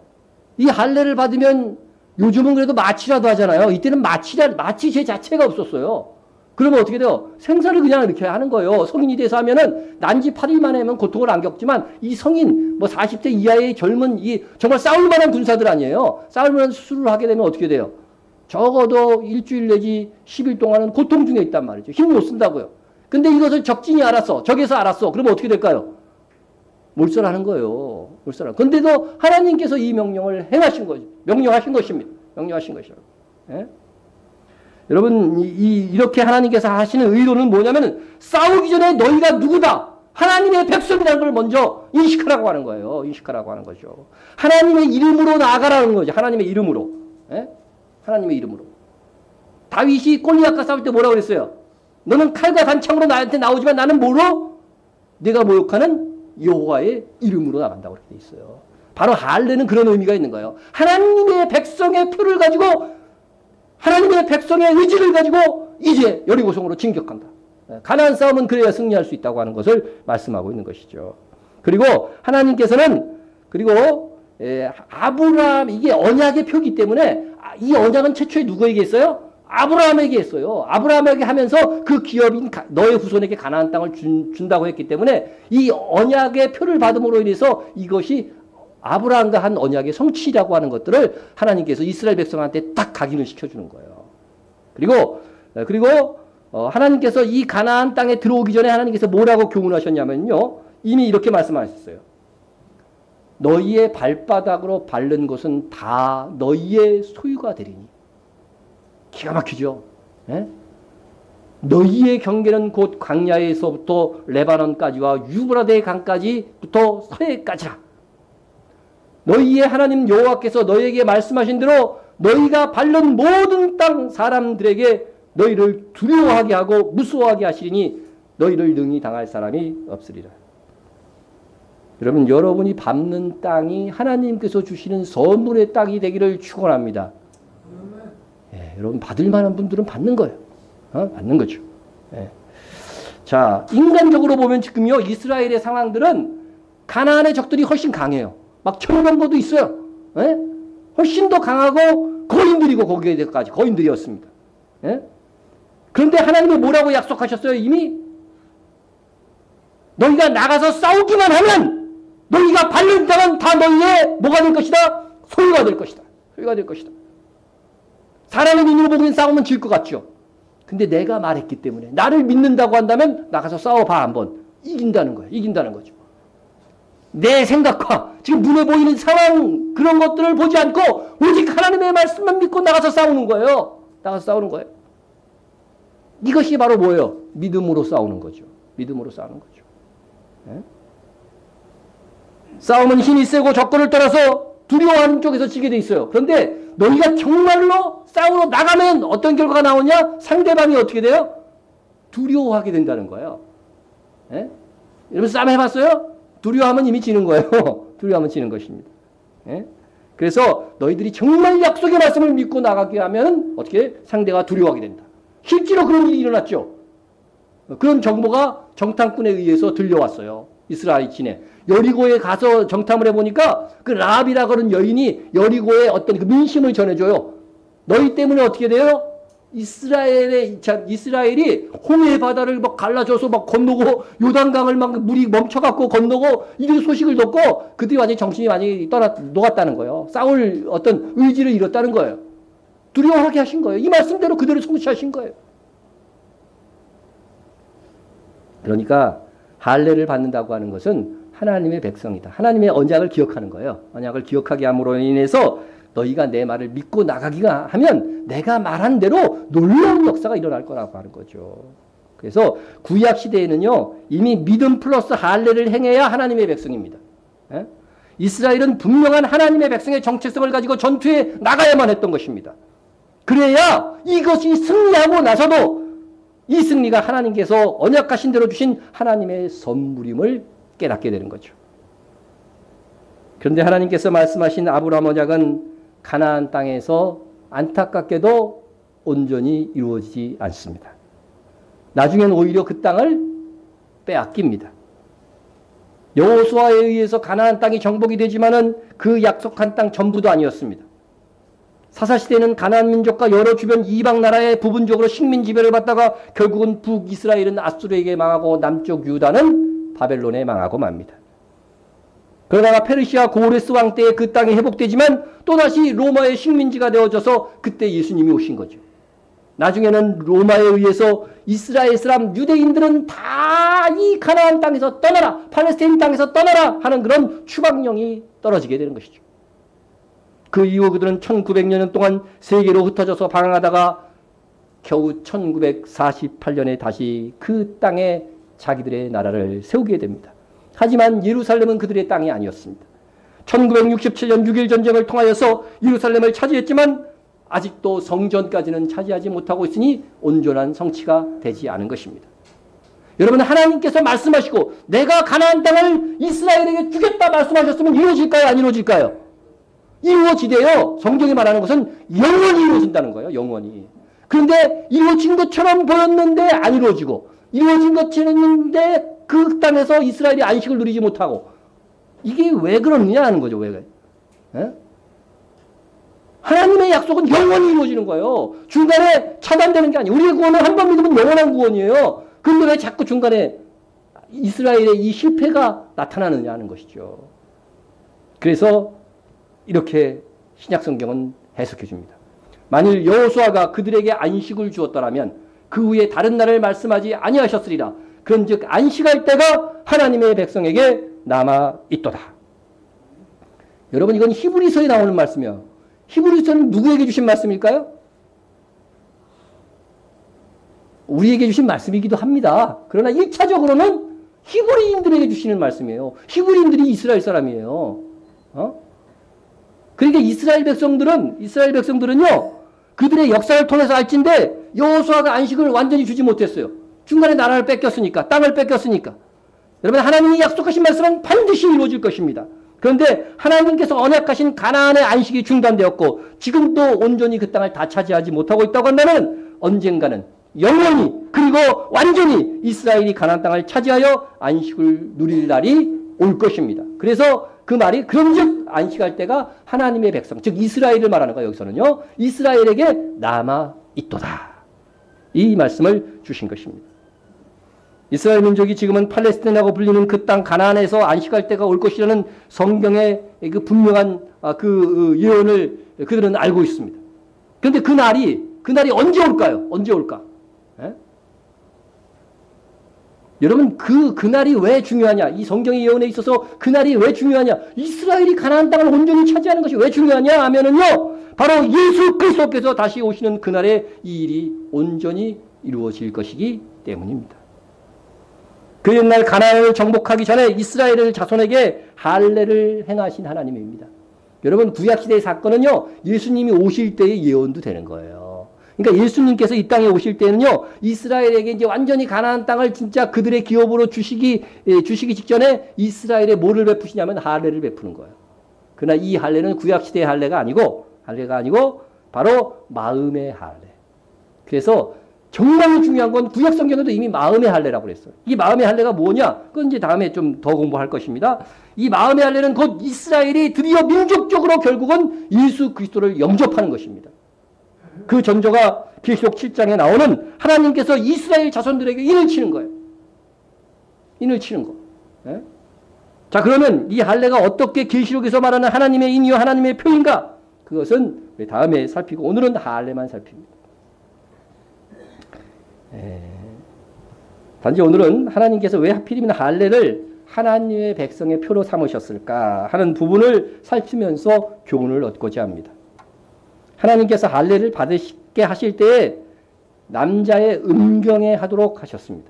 이 할례를 받으면 요즘은 그래도 마취라도 하잖아요. 이때는 마취 제 자체가 없었어요. 그러면 어떻게 돼요? 생사를 그냥 이렇게 하는 거예요. 성인이 돼서 하면은 난지 8일 만에 하면 고통을 안 겪지만 이 성인 40대 이하의 젊은 정말 싸울 만한 군사들 아니에요. 싸울 만한 수술을 하게 되면 어떻게 돼요? 적어도 일주일 내지 10일 동안은 고통 중에 있단 말이죠. 힘 못 쓴다고요. 근데 이것을 적진이 알았어. 적에서 알았어. 그러면 어떻게 될까요? 몰살하는 거예요. 몰살하는. 근데도 하나님께서 이 명령을 행하신 거죠. 명령하신 것입니다. 명령하신 것이요. 예? 여러분, 이렇게 하나님께서 하시는 의도는 뭐냐면 싸우기 전에 너희가 누구다? 하나님의 백성이라는 걸 먼저 인식하라고 하는 거예요. 인식하라고 하는 거죠. 하나님의 이름으로 나아가라는 거죠. 하나님의 이름으로. 예? 하나님의 이름으로. 다윗이 골리앗과 싸울 때 뭐라고 그랬어요? 너는 칼과 단창으로 나한테 나오지만 나는 뭐로? 내가 모욕하는 여호와의 이름으로 나간다고 그렇게 돼 있어요. 바로 할례는 그런 의미가 있는 거예요. 하나님의 백성의 표를 가지고 하나님의 백성의 의지를 가지고 이제 여리고성으로 진격한다. 가나안 싸움은 그래야 승리할 수 있다고 하는 것을 말씀하고 있는 것이죠. 그리고 하나님께서는 그리고 아브라함 이게 언약의 표기 때문에 이 언약은 최초에 누구에게 했어요? 아브라함에게 했어요. 아브라함에게 하면서 그 기업인 너의 후손에게 가나안 땅을 준다고 했기 때문에 이 언약의 표를 받음으로 인해서 이것이 아브라함과 한 언약의 성취라고 하는 것들을 하나님께서 이스라엘 백성한테 딱 각인을 시켜주는 거예요. 그리고 하나님께서 이 가나안 땅에 들어오기 전에 하나님께서 뭐라고 교훈하셨냐면요. 이미 이렇게 말씀하셨어요. 너희의 발바닥으로 밟는 것은 다 너희의 소유가 되리니. 기가 막히죠. 예? 너희의 경계는 곧 광야에서부터 레바논까지와 유브라데 강까지부터 서해까지라. 너희의 하나님 여호와께서 너희에게 말씀하신 대로 너희가 밟는 모든 땅 사람들에게 너희를 두려워하게 하고 무서워하게 하시리니 너희를 능히 당할 사람이 없으리라. 여러분, 여러분이 밟는 땅이 하나님께서 주시는 선물의 땅이 되기를 축원합니다. 예, 여러분 받을 만한 분들은 받는 거예요. 받는 거죠. 예. 자, 인간적으로 보면 지금요 이스라엘의 상황들은 가나안의 적들이 훨씬 강해요. 막 천명거도 있어요. 예? 훨씬 더 강하고 거인들이고 거기에까지 거인들이었습니다. 예? 그런데 하나님이 뭐라고 약속하셨어요? 이미 너희가 나가서 싸우기만 하면 너희가 밟는 땅은 다 너희의 뭐가 될 것이다? 소유가 될 것이다. 소유가 될 것이다. 사람의 눈으로 보기엔 싸우면 질 것 같죠. 근데 내가 말했기 때문에 나를 믿는다고 한다면 나가서 싸워봐 한번. 이긴다는 거예요. 이긴다는 거죠. 내 생각과 지금 눈에 보이는 상황 그런 것들을 보지 않고 오직 하나님의 말씀만 믿고 나가서 싸우는 거예요. 나가서 싸우는 거예요. 이것이 바로 뭐예요? 믿음으로 싸우는 거죠. 믿음으로 싸우는 거죠. 네? 싸움은 힘이 세고 적군을 따라서 두려워하는 쪽에서 지게 돼 있어요. 그런데 너희가 정말로 싸우러 나가면 어떤 결과가 나오냐? 상대방이 어떻게 돼요? 두려워하게 된다는 거예요. 네? 여러분 싸움 해봤어요? 두려워하면 이미 지는 거예요. 두려워하면 지는 것입니다. 네? 그래서 너희들이 정말 약속의 말씀을 믿고 나가게 하면 어떻게 상대가 두려워하게 된다. 실제로 그런 일이 일어났죠. 그런 정보가 정탐꾼에 의해서 들려왔어요. 이스라엘 진에. 여리고에 가서 정탐을 해보니까 그 라합이라고 하는 여인이 여리고의 어떤 그 민심을 전해줘요. 너희 때문에 어떻게 돼요? 이스라엘이 홍해 바다를 막 갈라져서 막 건너고 요단강을 막 물이 멈춰갖고 건너고 이런 소식을 듣고 그들이 완전히 정신이 완전히 녹았다는 거예요. 싸울 어떤 의지를 잃었다는 거예요. 두려워하게 하신 거예요. 이 말씀대로 그대로 성취하신 거예요. 그러니까 할례를 받는다고 하는 것은 하나님의 백성이다. 하나님의 언약을 기억하는 거예요. 언약을 기억하게 함으로 인해서 너희가 내 말을 믿고 나가기가 하면 내가 말한 대로 놀라운 역사가 일어날 거라고 하는 거죠. 그래서 구약 시대에는요 이미 믿음 플러스 할례를 행해야 하나님의 백성입니다. 예? 이스라엘은 분명한 하나님의 백성의 정체성을 가지고 전투에 나가야만 했던 것입니다. 그래야 이것이 승리하고 나서도 이 승리가 하나님께서 언약하신 대로 주신 하나님의 선물임을 깨닫게 되는 거죠. 그런데 하나님께서 말씀하신 아브라함 언약은 가나안 땅에서 안타깝게도 온전히 이루어지지 않습니다. 나중에는 오히려 그 땅을 빼앗깁니다. 여호수아에 의해서 가나안 땅이 정복이 되지만은 그 약속한 땅 전부도 아니었습니다. 사사시대는 가나안 민족과 여러 주변 이방 나라에 부분적으로 식민 지배를 받다가 결국은 북이스라엘은 아수르에게 망하고 남쪽 유다는 바벨론에 망하고 맙니다. 그러다가 페르시아 고레스 왕 때에 그 땅이 회복되지만 또다시 로마의 식민지가 되어져서 그때 예수님이 오신 거죠. 나중에는 로마에 의해서 이스라엘 사람 유대인들은 다 이 가나안 땅에서 떠나라, 팔레스타인 땅에서 떠나라 하는 그런 추방령이 떨어지게 되는 것이죠. 그 이후 그들은 1900년 동안 세계로 흩어져서 방황하다가 겨우 1948년에 다시 그 땅에 자기들의 나라를 세우게 됩니다. 하지만 예루살렘은 그들의 땅이 아니었습니다. 1967년 6.1 전쟁을 통하여서 예루살렘을 차지했지만 아직도 성전까지는 차지하지 못하고 있으니 온전한 성취가 되지 않은 것입니다. 여러분 하나님께서 말씀하시고 내가 가나안 땅을 이스라엘에게 주겠다 말씀하셨으면 이루어질까요? 안 이루어질까요? 이루어지대요. 성경이 말하는 것은 영원히 이루어진다는 거예요. 영원히. 그런데 이루어진 것처럼 보였는데 안 이루어지고, 이루어진 것처럼 했는데 그 땅에서 이스라엘이 안식을 누리지 못하고, 이게 왜 그러느냐 하는 거죠. 왜? 예? 하나님의 약속은 영원히 이루어지는 거예요. 중간에 차단되는 게 아니에요. 우리의 구원은 한 번 믿으면 영원한 구원이에요. 그런데 왜 자꾸 중간에 이스라엘의 이 실패가 나타나느냐 하는 것이죠. 그래서 이렇게 신약성경은 해석해 줍니다. 만일 여호수아가 그들에게 안식을 주었더라면 그 후에 다른 날을 말씀하지 아니하셨으리라. 그런즉 안식할 때가 하나님의 백성에게 남아 있도다. 여러분, 이건 히브리서에 나오는 말씀이에요. 히브리서는 누구에게 주신 말씀일까요? 우리에게 주신 말씀이기도 합니다. 그러나 1차적으로는 히브리인들에게 주시는 말씀이에요. 히브리인들이 이스라엘 사람이에요. 그러니까 이스라엘 백성들은요, 그들의 역사를 통해서 알진데 여호수아가 안식을 완전히 주지 못했어요. 중간에 나라를 뺏겼으니까, 땅을 뺏겼으니까. 여러분, 하나님이 약속하신 말씀은 반드시 이루어질 것입니다. 그런데 하나님께서 언약하신 가나안의 안식이 중단되었고 지금도 온전히 그 땅을 다 차지하지 못하고 있다고 한다면 언젠가는 영원히 그리고 완전히 이스라엘이 가나안 땅을 차지하여 안식을 누릴 날이 올 것입니다. 그래서 그 말이 그런즉 안식할 때가 하나님의 백성, 즉 이스라엘을 말하는 거예요. 여기서는요, 이스라엘에게 남아 있도다, 이 말씀을 주신 것입니다. 이스라엘 민족이 지금은 팔레스틴이라고 불리는 그 땅 가나안에서 안식할 때가 올 것이라는 성경의 그 분명한 그 예언을 그들은 알고 있습니다. 그런데 그 날이 언제 올까요? 언제 올까? 에? 여러분, 그 날이 왜 중요하냐? 이 성경의 예언에 있어서 그 날이 왜 중요하냐? 이스라엘이 가나안 땅을 온전히 차지하는 것이 왜 중요하냐 하면은요, 바로 예수 그리스도께서 다시 오시는 그날에 이 일이 온전히 이루어질 것이기 때문입니다. 그 옛날 가나안을 정복하기 전에 이스라엘 자손에게 할례를 행하신 하나님입니다. 여러분, 구약시대의 사건은요, 예수님이 오실 때의 예언도 되는 거예요. 그러니까 예수님께서 이 땅에 오실 때는요, 이스라엘에게 이제 완전히 가나안 땅을 진짜 그들의 기업으로 주시기 직전에 이스라엘에 뭐를 베푸시냐면 할례를 베푸는 거예요. 그러나 이 할례는 구약시대의 할례가 아니고 바로 마음의 할례. 그래서 정말 중요한 건 구약 성경에도 이미 마음의 할례라고 그랬어요. 이 마음의 할례가 뭐냐? 그건 이제 다음에 좀 더 공부할 것입니다. 이 마음의 할례는 곧 이스라엘이 드디어 민족적으로 결국은 예수 그리스도를 영접하는 것입니다. 그 전조가 계시록 7장에 나오는 하나님께서 이스라엘 자손들에게 인을 치는 거예요. 인을 치는 거. 네? 자, 그러면 이 할례가 어떻게 계시록에서 말하는 하나님의 인이요 하나님의 표인가? 그것은 다음에 살피고 오늘은 할례만 살핍니다. 단지 오늘은 하나님께서 왜 하필이면 할례를 하나님의 백성의 표로 삼으셨을까 하는 부분을 살피면서 교훈을 얻고자 합니다. 하나님께서 할례를 받으시게 하실 때에 남자의 음경에 하도록 하셨습니다.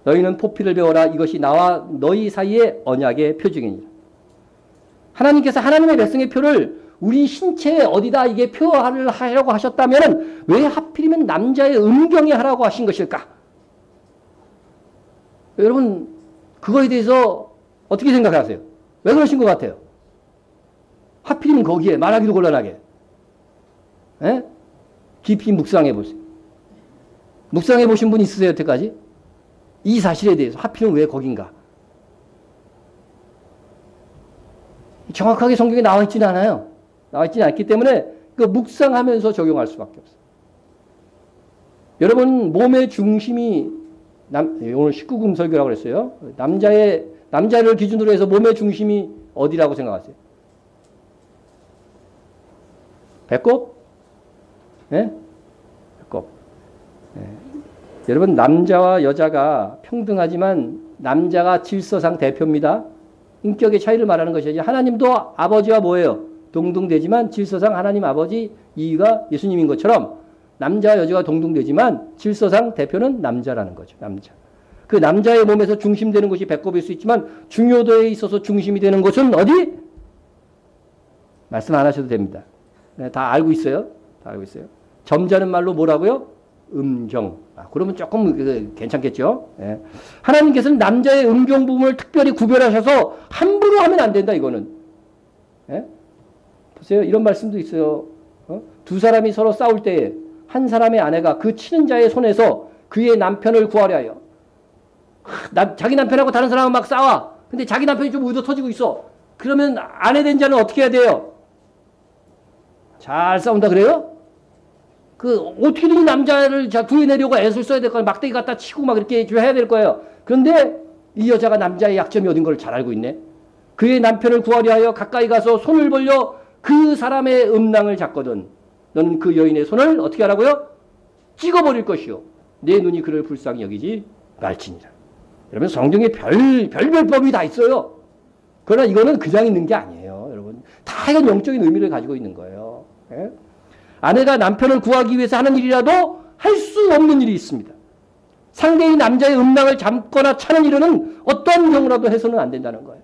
너희는 포피를 배워라. 이것이 나와 너희 사이의 언약의 표징이니라. 하나님께서 하나님의 백성의 표를 우리 신체에 어디다 이게 표를 하려고 하셨다면 왜 하필이면 남자의 음경에 하라고 하신 것일까? 여러분, 그거에 대해서 어떻게 생각하세요? 왜 그러신 것 같아요? 하필이면 거기에 말하기도 곤란하게. 에? 깊이 묵상해 보세요. 묵상해 보신 분 있으세요, 여태까지? 이 사실에 대해서 하필이면 왜 거긴가? 정확하게 성경에 나와 있지는 않아요. 나와 있지는 않기 때문에 그 묵상하면서 적용할 수밖에 없어요. 여러분, 몸의 중심이 오늘 19금 설교라고 그랬어요. 남자를 기준으로 해서 몸의 중심이 어디라고 생각하세요? 배꼽? 네? 배꼽. 네. 여러분, 남자와 여자가 평등하지만 남자가 질서상 대표입니다. 인격의 차이를 말하는 것이죠. 하나님도 아버지와 뭐예요? 동등되지만 질서상 하나님 아버지 이가 예수님인 것처럼 남자와 여자가 동등되지만 질서상 대표는 남자라는 거죠. 남자. 그 남자의 몸에서 중심되는 것이 배꼽일 수 있지만 중요도에 있어서 중심이 되는 곳은 어디? 말씀 안 하셔도 됩니다. 네, 다 알고 있어요. 다 알고 있어요. 점잖은 말로 뭐라고요? 음경. 그러면 조금 괜찮겠죠. 네. 하나님께서는 남자의 음경 부분을 특별히 구별하셔서 함부로 하면 안 된다, 이거는. 네? 보세요. 이런 말씀도 있어요. 두 사람이 서로 싸울 때에 한 사람의 아내가 그 치는 자의 손에서 그의 남편을 구하려 하여 자기 남편하고 다른 사람은 막 싸워. 근데 자기 남편이 좀 의도 터지고 있어. 그러면 아내 된 자는 어떻게 해야 돼요? 잘 싸운다 그래요? 어떻게든 이 남자를 구해내려고 애를 써야 될 거예요. 막대기 갖다 치고 막 이렇게 해야 될 거예요. 그런데 이 여자가 남자의 약점이 어딘 걸 잘 알고 있네. 그의 남편을 구하려 하여 가까이 가서 손을 벌려 그 사람의 음낭을 잡거든. 너는 그 여인의 손을 어떻게 하라고요? 찍어버릴 것이요. 내 눈이 그를 불쌍히 여기지 말지니라. 여러분 성경에 별별 법이 다 있어요. 그러나 이거는 그냥 있는 게 아니에요. 여러분 다 이건 영적인 의미를 가지고 있는 거예요. 예? 아내가 남편을 구하기 위해서 하는 일이라도 할 수 없는 일이 있습니다. 상대의 남자의 음낭을 잡거나 차는 일은 어떤 경우라도 해서는 안 된다는 거예요.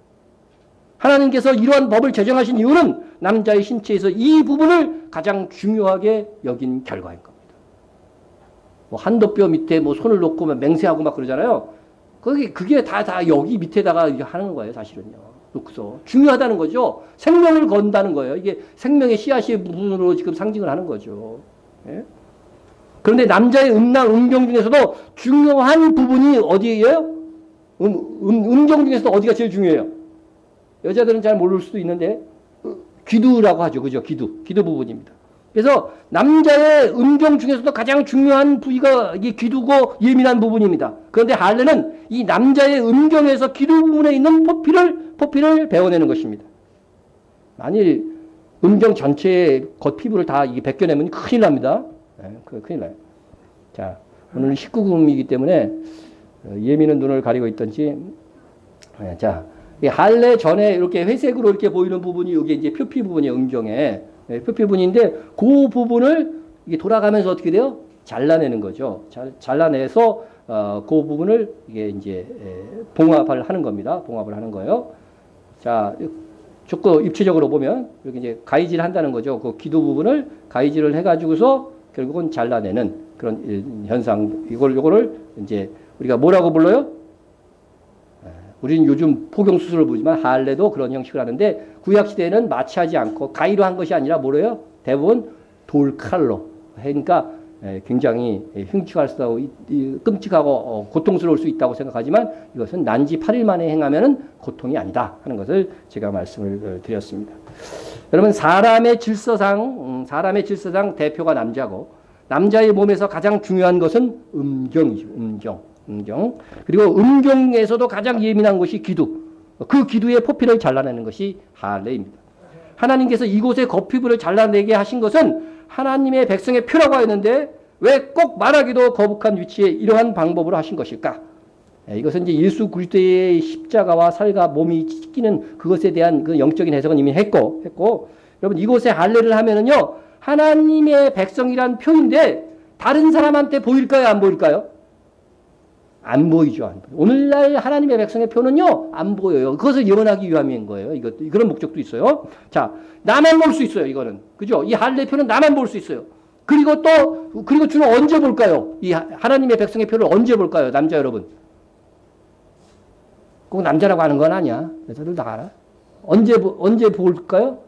하나님께서 이러한 법을 제정하신 이유는 남자의 신체에서 이 부분을 가장 중요하게 여긴 결과인 겁니다. 뭐 한도뼈 밑에 뭐 손을 놓고 맹세하고 막 그러잖아요. 그게 다 여기 밑에다가 하는 거예요, 사실은요. 놓고서. 중요하다는 거죠. 생명을 건다는 거예요. 이게 생명의 씨앗의 부분으로 지금 상징을 하는 거죠. 예? 그런데 남자의 음낭, 음경 중에서도 중요한 부분이 어디예요? 음경 중에서도 어디가 제일 중요해요? 여자들은 잘 모를 수도 있는데 기두라고 하죠. 그죠? 기두 부분입니다. 그래서 남자의 음경 중에서도 가장 중요한 부위가 이게 기두고 예민한 부분입니다. 그런데 할례는 이 남자의 음경에서 기두 부분에 있는 포피를 베어내는 것입니다. 만일 음경 전체의 겉피부를 다 이게 벗겨내면 큰일 납니다. 네, 큰일 나요. 자, 오늘 19금이기 때문에 예민한 눈을 가리고 있던지, 네, 자, 이 할례 전에 이렇게 회색으로 이렇게 보이는 부분이 이게 이제 표피 부분이에요. 음경에. 네, 표피 부분인데 그 부분을 이게 돌아가면서 어떻게 돼요? 잘라내는 거죠. 잘라내서 그 부분을 이게 이제 봉합을 하는 겁니다. 봉합을 하는 거예요. 자, 조금 입체적으로 보면 이렇게 이제 가위질 한다는 거죠. 그 기도 부분을 가위질을 해가지고서 결국은 잘라내는 그런 현상. 요거를 이제 우리가 뭐라고 불러요? 우리는 요즘 포경수술을 부르지만 할례도 그런 형식을 하는데 구약시대에는 마취하지 않고 가위로 한 것이 아니라 뭐래요? 대부분 돌칼로. 그러니까 굉장히 흉측할 수도 있고 끔찍하고 고통스러울 수 있다고 생각하지만 이것은 난지 8일 만에 행하면 고통이 아니다 하는 것을 제가 말씀을 드렸습니다. 여러분 사람의 질서상 대표가 남자고 남자의 몸에서 가장 중요한 것은 음경이죠. 음경. 그리고 음경에서도 가장 예민한 것이 기두. 그 기두의 포피를 잘라내는 것이 할례입니다. 하나님께서 이곳의 겉피부를 잘라내게 하신 것은 하나님의 백성의 표라고 하였는데 왜 꼭 말하기도 거북한 위치에 이러한 방법으로 하신 것일까? 이것은 이제 예수 그리스도의 십자가와 살과 몸이 찢기는 그것에 대한 그 영적인 해석은 이미 했고 여러분 이곳에 할례를 하면은요 하나님의 백성이란 표인데 다른 사람한테 보일까요? 안 보일까요? 안 보이죠. 안 보여요. 오늘날 하나님의 백성의 표는요, 안 보여요. 그것을 예언하기 위함인 거예요. 그런 목적도 있어요. 자, 나만 볼 수 있어요. 이거는. 그죠? 이 할례표는 나만 볼 수 있어요. 그리고 주는 언제 볼까요? 이 하나님의 백성의 표를 언제 볼까요? 남자 여러분. 꼭 남자라고 하는 건 아니야. 여자들 다 알아. 언제 볼까요?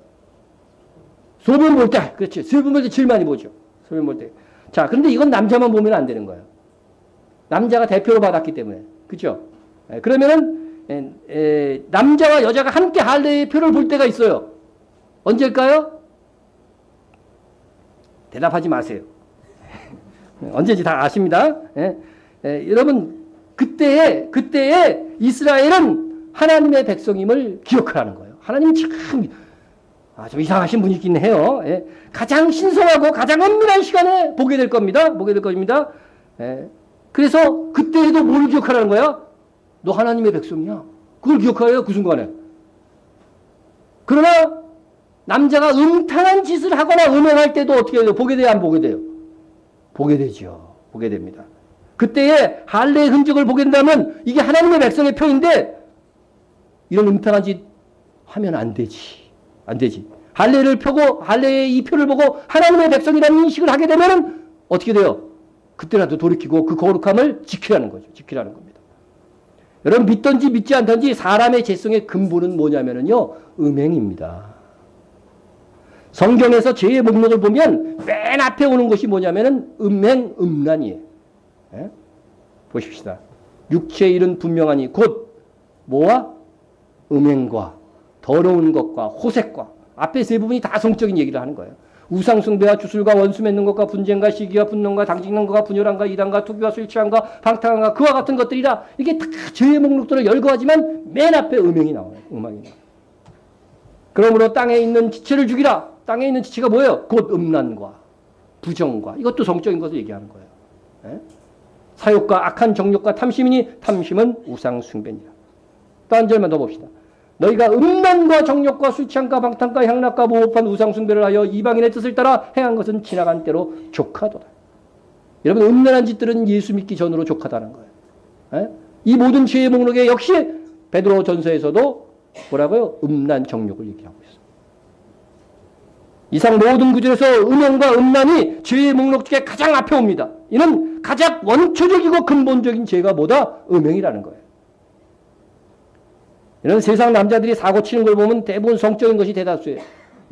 소변 볼 때. 그렇지. 소변 볼 때 제일 많이 보죠. 소변 볼 때. 자, 그런데 이건 남자만 보면 안 되는 거예요. 남자가 대표로 받았기 때문에. 그죠? 그러면은, 남자와 여자가 함께 할례의 표를 볼 때가 있어요. 언제일까요? 대답하지 마세요. 언제인지 다 아십니다. 여러분, 그때에 이스라엘은 하나님의 백성임을 기억하라는 거예요. 하나님이 참, 좀 이상하신 분이긴 해요. 가장 신성하고 가장 엄밀한 시간에 보게 될 겁니다. 그래서 그때에도 뭘 기억하라는 거야? 너 하나님의 백성이야. 그걸 기억하래요. 그 순간에. 그러나 남자가 음탕한 짓을 하거나 음행할 때도 어떻게 해요? 보게 돼요? 안 보게 돼요? 보게 되죠. 보게 됩니다. 그때에 할례의 흔적을 보게 된다면 이게 하나님의 백성의 표인데 이런 음탕한 짓 하면 안 되지. 안 되지. 할례를 펴고 할례의 이 표를 보고 하나님의 백성이라는 인식을 하게 되면 어떻게 돼요? 그때라도 돌이키고 그 거룩함을 지키라는 거죠. 지키라는 겁니다. 여러분 믿든지 믿지 않든지 사람의 죄성의 근본은 뭐냐면요. 음행입니다. 성경에서 죄의 목록을 보면 맨 앞에 오는 것이 뭐냐면은 음행, 음란이에요. 예? 보십시다. 육체의 일은 분명하니 곧 뭐와? 음행과 더러운 것과 호색과 앞에 세 부분이 다 성적인 얘기를 하는 거예요. 우상숭배와 주술과 원수 맺는 것과 분쟁과 시기와 분노과 당직는 것과 분열함과 이단과 투기와 술 취함과 방탕함과 그와 같은 것들이라 이게 다 죄의 목록들을 열거하지만 맨 앞에 음행이 나와요. 음악이 나와요. 그러므로 땅에 있는 지체를 죽이라. 땅에 있는 지체가 뭐예요? 곧 음란과 부정과 이것도 성적인 것을 얘기하는 거예요. 예? 사욕과 악한 정욕과 탐심이니 탐심은 우상숭배니라. 또 한 절만 더 봅시다. 너희가 음란과 정욕과 술 취함과 방탕과 향락과 모호한 우상숭배를 하여 이방인의 뜻을 따라 행한 것은 지나간 때로 족하도다. 여러분 음란한 짓들은 예수 믿기 전으로 족하다는 거예요. 예? 이 모든 죄의 목록에 역시 베드로 전서에서도 뭐라고요? 음란 정욕을 얘기하고 있어요. 이상 모든 구절에서 음행과 음란이 죄의 목록 중에 가장 앞에 옵니다. 이는 가장 원초적이고 근본적인 죄가 뭐다? 음행이라는 거예요. 이런 세상 남자들이 사고 치는 걸 보면 대부분 성적인 것이 대다수예요.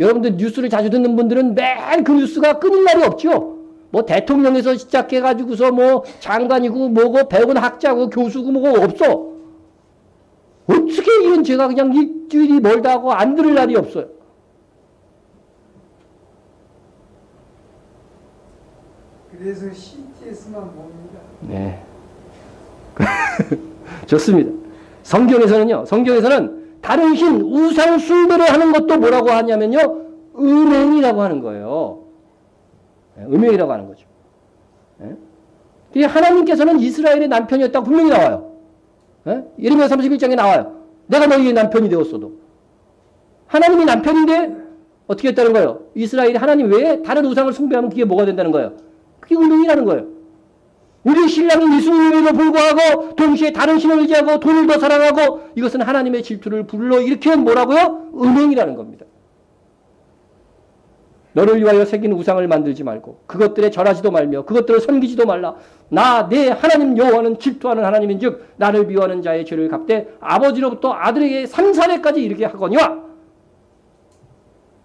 여러분들 뉴스를 자주 듣는 분들은 매일 그 뉴스가 끊일 날이 없죠. 뭐 대통령에서 시작해가지고서 뭐 장관이고 뭐고 배운 학자고 교수고 뭐고 없어. 어떻게 이런 죄가 그냥 일주일이 멀다 하고 안 들을 날이 없어요. 그래서 CTS만 봅니다. 네. 좋습니다. 성경에서는 다른 신, 우상 숭배를 하는 것도 뭐라고 하냐면요. 음행이라고 하는 거예요. 음행이라고 하는 거죠. 하나님께서는 이스라엘의 남편이었다고 분명히 나와요. 예레미야 31장에 나와요. 내가 너희의 남편이 되었어도. 하나님이 남편인데 어떻게 했다는 거예요? 이스라엘이 하나님 외에 다른 우상을 숭배하면 그게 뭐가 된다는 거예요? 그게 음행이라는 거예요. 우리 신랑이 예수님에도 불구하고 동시에 다른 신을 의지하고 돈을 더 사랑하고 이것은 하나님의 질투를 불러일으키는 뭐라고요? 음행이라는 겁니다. 너를 위하여 새긴 우상을 만들지 말고 그것들에 절하지도 말며 그것들을 섬기지도 말라. 나 내 하나님 여호와는 질투하는 하나님인즉 나를 미워하는 자의 죄를 갚되 아버지로부터 아들에게 3, 4대까지 이르게 하거니와.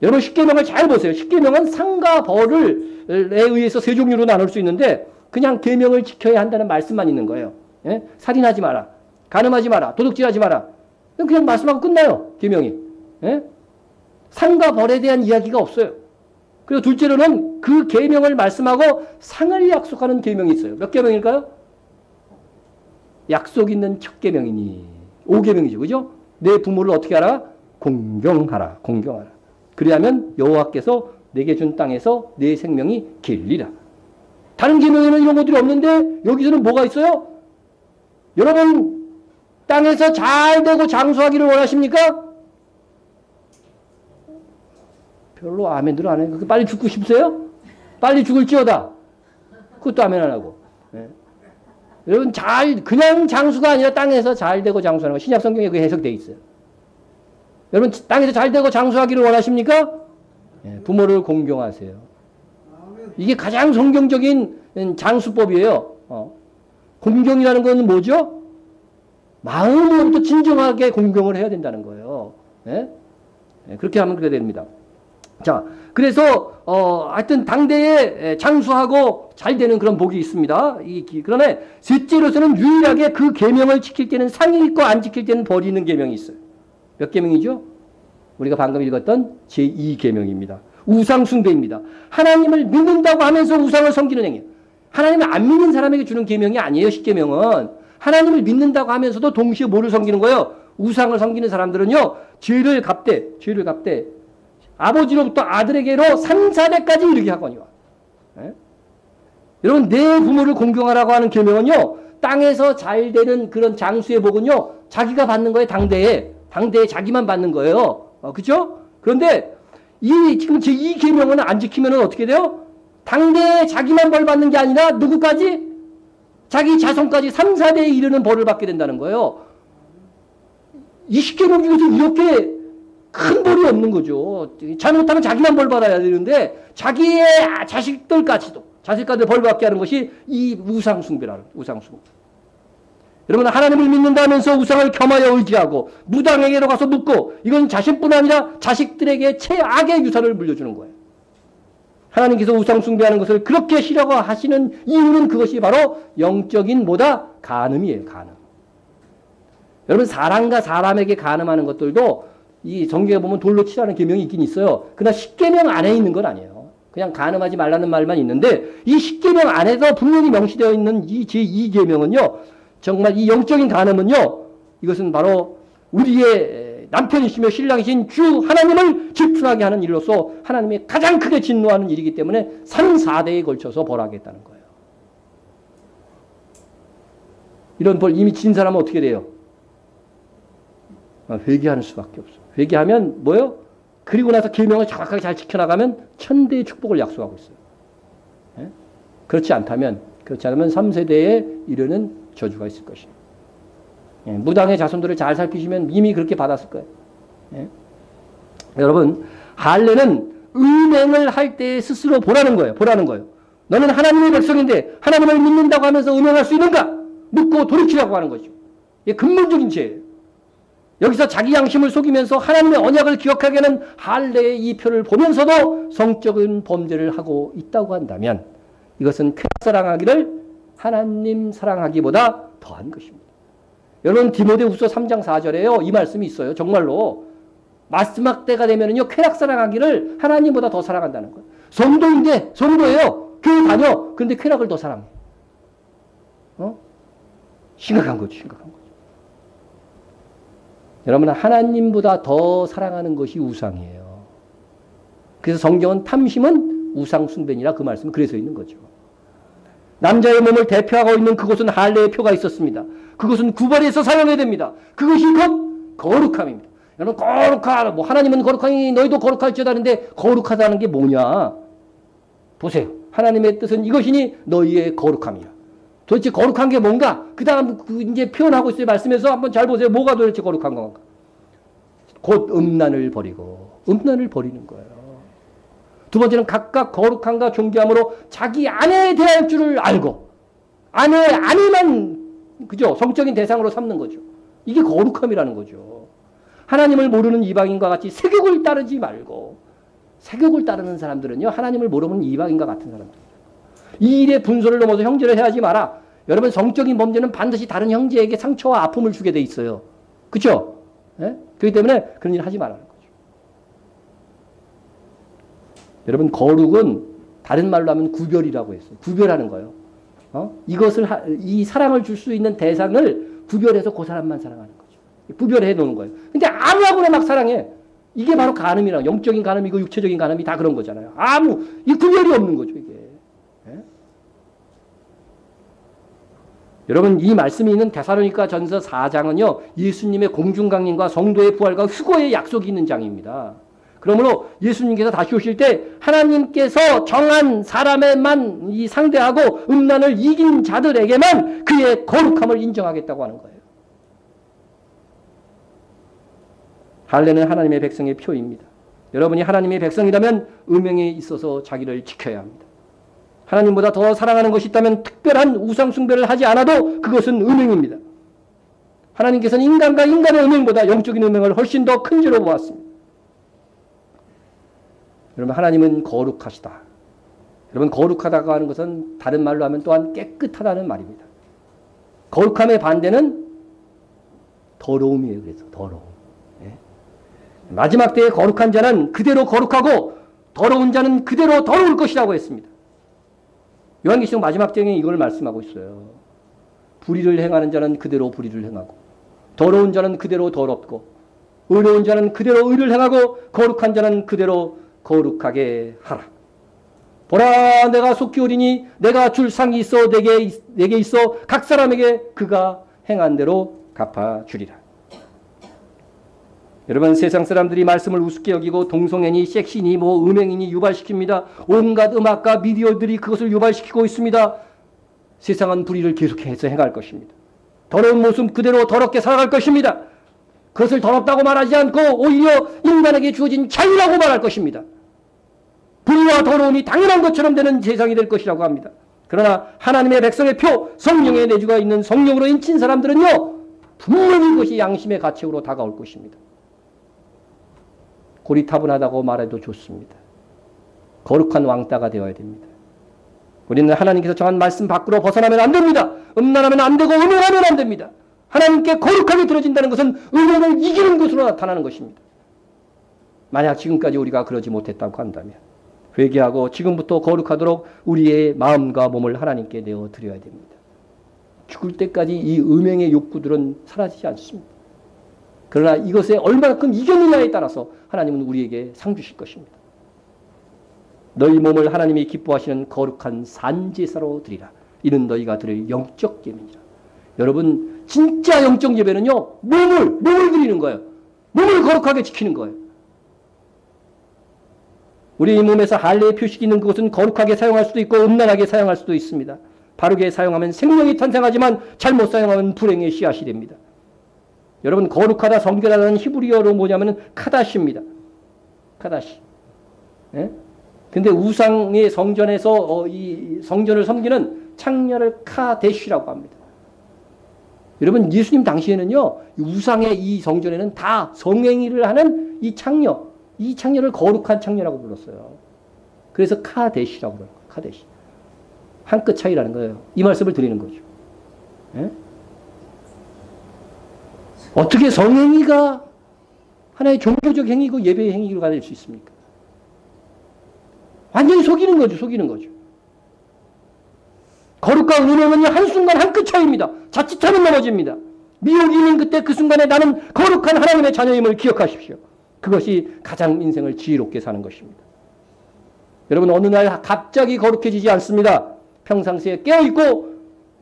여러분 십계명을 잘 보세요. 십계명은 상과 벌에 의해서 세 종류로 나눌 수 있는데 그냥 계명을 지켜야 한다는 말씀만 있는 거예요. 예? 살인하지 마라. 간음하지 마라. 도둑질하지 마라. 그냥 말씀하고 끝나요. 계명이. 예? 상과 벌에 대한 이야기가 없어요. 그리고 둘째로는 그 계명을 말씀하고 상을 약속하는 계명이 있어요. 몇 계명일까요? 약속 있는 첫 계명이니 5계명이죠. 그죠? 내 부모를 어떻게 하라? 공경하라. 공경하라. 그리하면 여호와께서 내게 준 땅에서 내 생명이 길리라. 다른 계명에는 이런 것들이 없는데 여기서는 뭐가 있어요? 여러분 땅에서 잘 되고 장수하기를 원하십니까? 별로 아멘들 안 해요. 빨리 죽고 싶으세요? 빨리 죽을지어다. 그것도 아멘 안 하고. 네. 여러분 그냥 장수가 아니라 땅에서 잘 되고 장수하는 거 신약 성경에 그게 해석되어 있어요. 여러분 땅에서 잘 되고 장수하기를 원하십니까? 네. 부모를 공경하세요. 이게 가장 성경적인 장수법이에요. 공경이라는 건 뭐죠? 마음으로부터 진정하게 공경을 해야 된다는 거예요. 네? 네, 그렇게 하면 그렇게 됩니다. 자, 그래서 하여튼 당대에 장수하고 잘 되는 그런 복이 있습니다. 그러나 셋째로서는 유일하게 그 계명을 지킬 때는 상이 있고 안 지킬 때는 벌이 있는 계명이 있어요. 몇 계명이죠? 우리가 방금 읽었던 제2계명입니다. 우상 숭배입니다. 하나님을 믿는다고 하면서 우상을 섬기는 행위. 하나님을 안 믿는 사람에게 주는 계명이 아니에요. 십계명은. 하나님을 믿는다고 하면서도 동시에 뭐를 섬기는 거예요? 우상을 섬기는 사람들은요. 죄를 갚되 아버지로부터 아들에게로 3, 4대까지 이르게 하거니와. 예? 여러분 내 부모를 공경하라고 하는 계명은요. 땅에서 잘 되는 그런 장수의 복은요. 자기가 받는 거예요. 당대에 자기만 받는 거예요. 그렇죠? 그런데 지금 제2 계명은 안 지키면 어떻게 돼요? 당대에 자기만 벌 받는 게 아니라 누구까지? 자기 자손까지 3, 4대에 이르는 벌을 받게 된다는 거예요. 이 10계명 중에서 이렇게 큰 벌이 없는 거죠. 잘못하면 자기만 벌 받아야 되는데 자기의 자식들까지도 벌 받게 하는 것이 이 우상숭배라는 우상숭배. 여러분 하나님을 믿는다면서 우상을 겸하여 의지하고 무당에게로 가서 묻고 이건 자신뿐 아니라 자식들에게 최악의 유산을 물려주는 거예요. 하나님께서 우상 숭배하는 것을 그렇게 싫어하시는 이유는 그것이 바로 영적인 뭐다? 간음이에요. 간음. 여러분 사람과 사람에게 간음하는 것들도 이 성경에 보면 돌로 치라는 계명이 있긴 있어요. 그러나 십계명 안에 있는 건 아니에요. 그냥 간음하지 말라는 말만 있는데 이 십계명 안에서 분명히 명시되어 있는 이 제2계명은요. 정말 이 영적인 간음은요. 이것은 바로 우리의 남편이시며 신랑이신 주 하나님을 질투하게 하는 일로서 하나님이 가장 크게 진노하는 일이기 때문에 3, 4대에 걸쳐서 벌하겠다는 거예요. 이런 벌 이미 진 사람은 어떻게 돼요? 회개하는 수밖에 없어. 회개하면 뭐요? 그리고 나서 계명을 정확하게 잘 지켜나가면 천대의 축복을 약속하고 있어요. 예? 그렇지 않으면 3세대에 이르는 저주가 있을 것입니다. 예? 무당의 자손들을 잘 살피시면 이미 그렇게 받았을 거예요. 예? 여러분 할례는 음행을 할 때 스스로 보라는 거예요. 너는 하나님의 백성인데 하나님을 믿는다고 하면서 음행할 수 있는가? 묻고 돌이키라고 하는 거죠. 이게 근본적인 죄예요. 여기서 자기 양심을 속이면서 하나님의 언약을 기억하게 하는 할례의 이 표를 보면서도 성적인 범죄를 하고 있다고 한다면 이것은 쾌락 사랑하기를 하나님 사랑하기보다 더한 것입니다. 여러분 디모데후서 3장 4절에요. 이 말씀이 있어요. 정말로 마지막 때가 되면은요 쾌락 사랑하기를 하나님보다 더 사랑한다는 거예요. 성도예요. 교회 다녀. 그런데 쾌락을 더 사랑해. 심각한 거죠. 여러분 하나님보다 더 사랑하는 것이 우상이에요. 그래서 성경은 탐심은 우상 숭배니라 그 말씀은 그래서 있는 거죠. 남자의 몸을 대표하고 있는 그곳은 할례의 표가 있었습니다. 그것은 구벌에서 사용해야 됩니다. 그것이 곧 거룩함입니다. 여러분 거룩하다. 뭐 하나님은 거룩하니 너희도 거룩할지어다 하는데 거룩하다는 게 뭐냐? 보세요. 하나님의 뜻은 이것이니 너희의 거룩함이라. 도대체 거룩한 게 뭔가? 그 다음 이제 표현하고 있어요. 말씀에서 한번 잘 보세요. 뭐가 도대체 거룩한 건가? 곧 음란을 버리고 음란을 버리는 거예요. 두 번째는 각각 거룩함과 존귀함으로 자기 아내에 대할 줄을 알고 아내만 그죠? 성적인 대상으로 삼는 거죠. 이게 거룩함이라는 거죠. 하나님을 모르는 이방인과 같이 세욕을 따르지 말고 세욕을 따르는 사람들은요. 하나님을 모르는 이방인과 같은 사람들. 이 일의 분소를 넘어서 형제를 해하지 마라. 여러분 성적인 범죄는 반드시 다른 형제에게 상처와 아픔을 주게 돼 있어요. 그렇죠? 예? 그렇기 때문에 그런 일 하지 말라는 거죠. 여러분 거룩은 다른 말로 하면 구별이라고 했어요. 구별하는 거예요. 이 사랑을 줄 수 있는 대상을 구별해서 그 사람만 사랑하는 거죠. 구별해 놓는 거예요. 근데 아무하고나 막 사랑해. 이게 바로 간음이라 영적인 간음이고 육체적인 간음이 다 그런 거잖아요. 이 구별이 없는 거죠 이게. 여러분 이 말씀이 있는 데살로니가 전서 4장은요. 예수님의 공중강림과 성도의 부활과 휴거의 약속이 있는 장입니다. 그러므로 예수님께서 다시 오실 때 하나님께서 정한 사람에만 이 상대하고 음란을 이긴 자들에게만 그의 거룩함을 인정하겠다고 하는 거예요. 할례는 하나님의 백성의 표입니다. 여러분이 하나님의 백성이라면 음행에 있어서 자기를 지켜야 합니다. 하나님보다 더 사랑하는 것이 있다면 특별한 우상 숭배를 하지 않아도 그것은 음행입니다. 하나님께서는 인간과 인간의 음행보다 영적인 음행을 훨씬 더 큰 죄로 보았습니다. 여러분 하나님은 거룩하시다. 여러분 거룩하다고 하는 것은 다른 말로 하면 또한 깨끗하다는 말입니다. 거룩함의 반대는 더러움이에요. 그래서 더러움. 예. 마지막 때에 거룩한 자는 그대로 거룩하고 더러운 자는 그대로 더러울 것이라고 했습니다. 요한계시록 마지막 장에 이걸 말씀하고 있어요. 불의를 행하는 자는 그대로 불의를 행하고 더러운 자는 그대로 더럽고 의로운 자는 그대로 의를 행하고 거룩한 자는 그대로 거룩하게 하라. 보라 내가 속히 오리니 내가 줄 상이 있어 내게 있어 각 사람에게 그가 행한 대로 갚아주리라. 여러분 세상 사람들이 말씀을 우습게 여기고 동성애니 섹시니 음행이니 유발시킵니다. 온갖 음악과 미디어들이 그것을 유발시키고 있습니다. 세상은 불의를 계속해서 행할 것입니다. 더러운 모습 그대로 더럽게 살아갈 것입니다. 그것을 더럽다고 말하지 않고 오히려 인간에게 주어진 자유라고 말할 것입니다. 불의와 더러움이 당연한 것처럼 되는 세상이 될 것이라고 합니다. 그러나 하나님의 백성의 표, 성령의 내주가 있는 성령으로 인친 사람들은요, 분명히 이것이 양심의 가책으로 다가올 것입니다. 고리타분하다고 말해도 좋습니다. 거룩한 왕따가 되어야 됩니다. 우리는 하나님께서 정한 말씀 밖으로 벗어나면 안 됩니다. 음란하면 안 되고 음행하면 안 됩니다. 하나님께 거룩하게 들어진다는 것은 음행을 이기는 것으로 나타나는 것입니다. 만약 지금까지 우리가 그러지 못했다고 한다면 회개하고 지금부터 거룩하도록 우리의 마음과 몸을 하나님께 내어 드려야 됩니다. 죽을 때까지 이 음행의 욕구들은 사라지지 않습니다. 그러나 이것에 얼마큼 이겼느냐에 따라서 하나님은 우리에게 상 주실 것입니다. 너희 몸을 하나님이 기뻐하시는 거룩한 산제사로 드리라. 이는 너희가 드릴 영적 예배니라. 여러분, 진짜 영적 예배는요, 몸을 드리는 거예요. 몸을 거룩하게 지키는 거예요. 우리 몸에서 할례의 표식이 있는 그것은 거룩하게 사용할 수도 있고 음란하게 사용할 수도 있습니다. 바르게 사용하면 생명이 탄생하지만 잘못 사용하면 불행의 씨앗이 됩니다. 여러분, 거룩하다, 성결하다는 히브리어로 뭐냐면 카다시입니다. 카다시. 예? 근데 우상의 성전에서 이 성전을 섬기는 창녀를 카데시라고 합니다. 여러분, 예수님 당시에는요, 우상의 이 성전에는 다 성행위를 하는 이 창녀를 거룩한 창녀라고 불렀어요. 그래서 카데시라고 불러요. 카데시. 한 끗 차이라는 거예요. 이 말씀을 드리는 거죠. 예? 어떻게 성행위가 하나의 종교적 행위고 예배의 행위가 될 수 있습니까? 완전히 속이는 거죠. 거룩과 음행은 한순간 한 끗 차이입니다. 자칫하면 넘어집니다. 미혹이 있는 그때 그 순간에 나는 거룩한 하나님의 자녀임을 기억하십시오. 그것이 가장 인생을 지혜롭게 사는 것입니다. 여러분, 어느 날 갑자기 거룩해지지 않습니다. 평상시에 깨어있고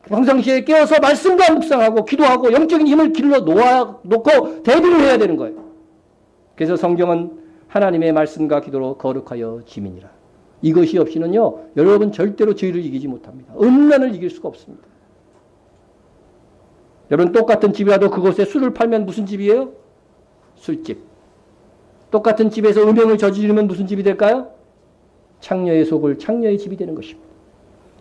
평상시에 깨어서 말씀과 묵상하고 기도하고 영적인 힘을 길러 놓고 대비를 해야 되는 거예요. 그래서 성경은 하나님의 말씀과 기도로 거룩하여 지민이라. 이것이 없이는요, 여러분 절대로 죄를 이기지 못합니다. 음란을 이길 수가 없습니다. 여러분, 똑같은 집이라도 그곳에 술을 팔면 무슨 집이에요? 술집. 똑같은 집에서 음행을 저지르면 무슨 집이 될까요? 창녀의 속을 창녀의 집이 되는 것입니다.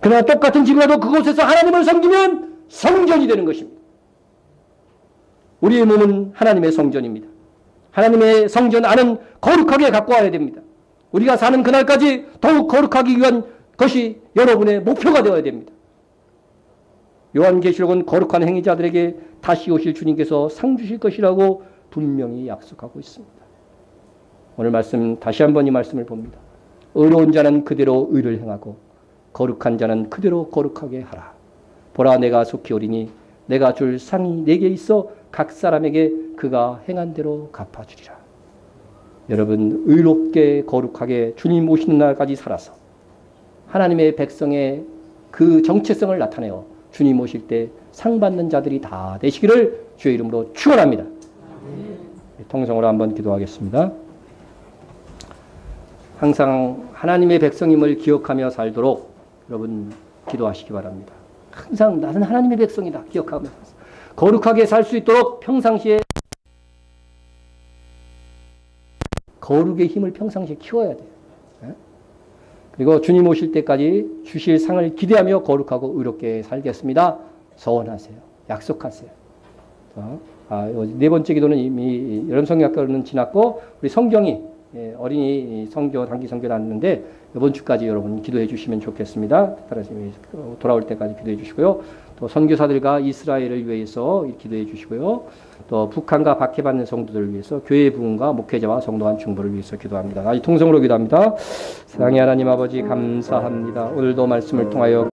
그러나 똑같은 집이라도 그곳에서 하나님을 섬기면 성전이 되는 것입니다. 우리의 몸은 하나님의 성전입니다. 하나님의 성전 안은 거룩하게 갖고 와야 됩니다. 우리가 사는 그날까지 더욱 거룩하기 위한 것이 여러분의 목표가 되어야 됩니다. 요한계시록은 거룩한 행위자들에게 다시 오실 주님께서 상 주실 것이라고 분명히 약속하고 있습니다. 오늘 말씀, 다시 한번 이 말씀을 봅니다. 의로운 자는 그대로 의를 행하고 거룩한 자는 그대로 거룩하게 하라. 보라, 내가 속히 오리니 내가 줄 상이 내게 있어 각 사람에게 그가 행한 대로 갚아주리라. 여러분, 의롭게 거룩하게 주님 오시는 날까지 살아서 하나님의 백성의 그 정체성을 나타내어 주님 오실 때 상 받는 자들이 다 되시기를 주의 이름으로 축원합니다. 통성으로 한번 기도하겠습니다. 항상 하나님의 백성임을 기억하며 살도록 여러분 기도하시기 바랍니다. 항상 나는 하나님의 백성이다 기억하며 거룩하게 살 수 있도록 평상시에 거룩의 힘을 평상시에 키워야 돼요. 그리고 주님 오실 때까지 주실 상을 기대하며 거룩하고 의롭게 살겠습니다. 서원하세요. 약속하세요. 네 번째 기도는 이미 여름 성경학교는 지났고 우리 성경이 어린이 성교 단기 성교 났는데 이번 주까지 여러분 기도해 주시면 좋겠습니다. 돌아올 때까지 기도해 주시고요. 또 선교사들과 이스라엘을 위해서 기도해 주시고요. 또 북한과 박해받는 성도들을 위해서 교회 부흥과 목회자와 성도한 중보를 위해서 기도합니다. 아직 통성으로 기도합니다. 사랑의 하나님 아버지 감사합니다. 오늘도 말씀을 통하여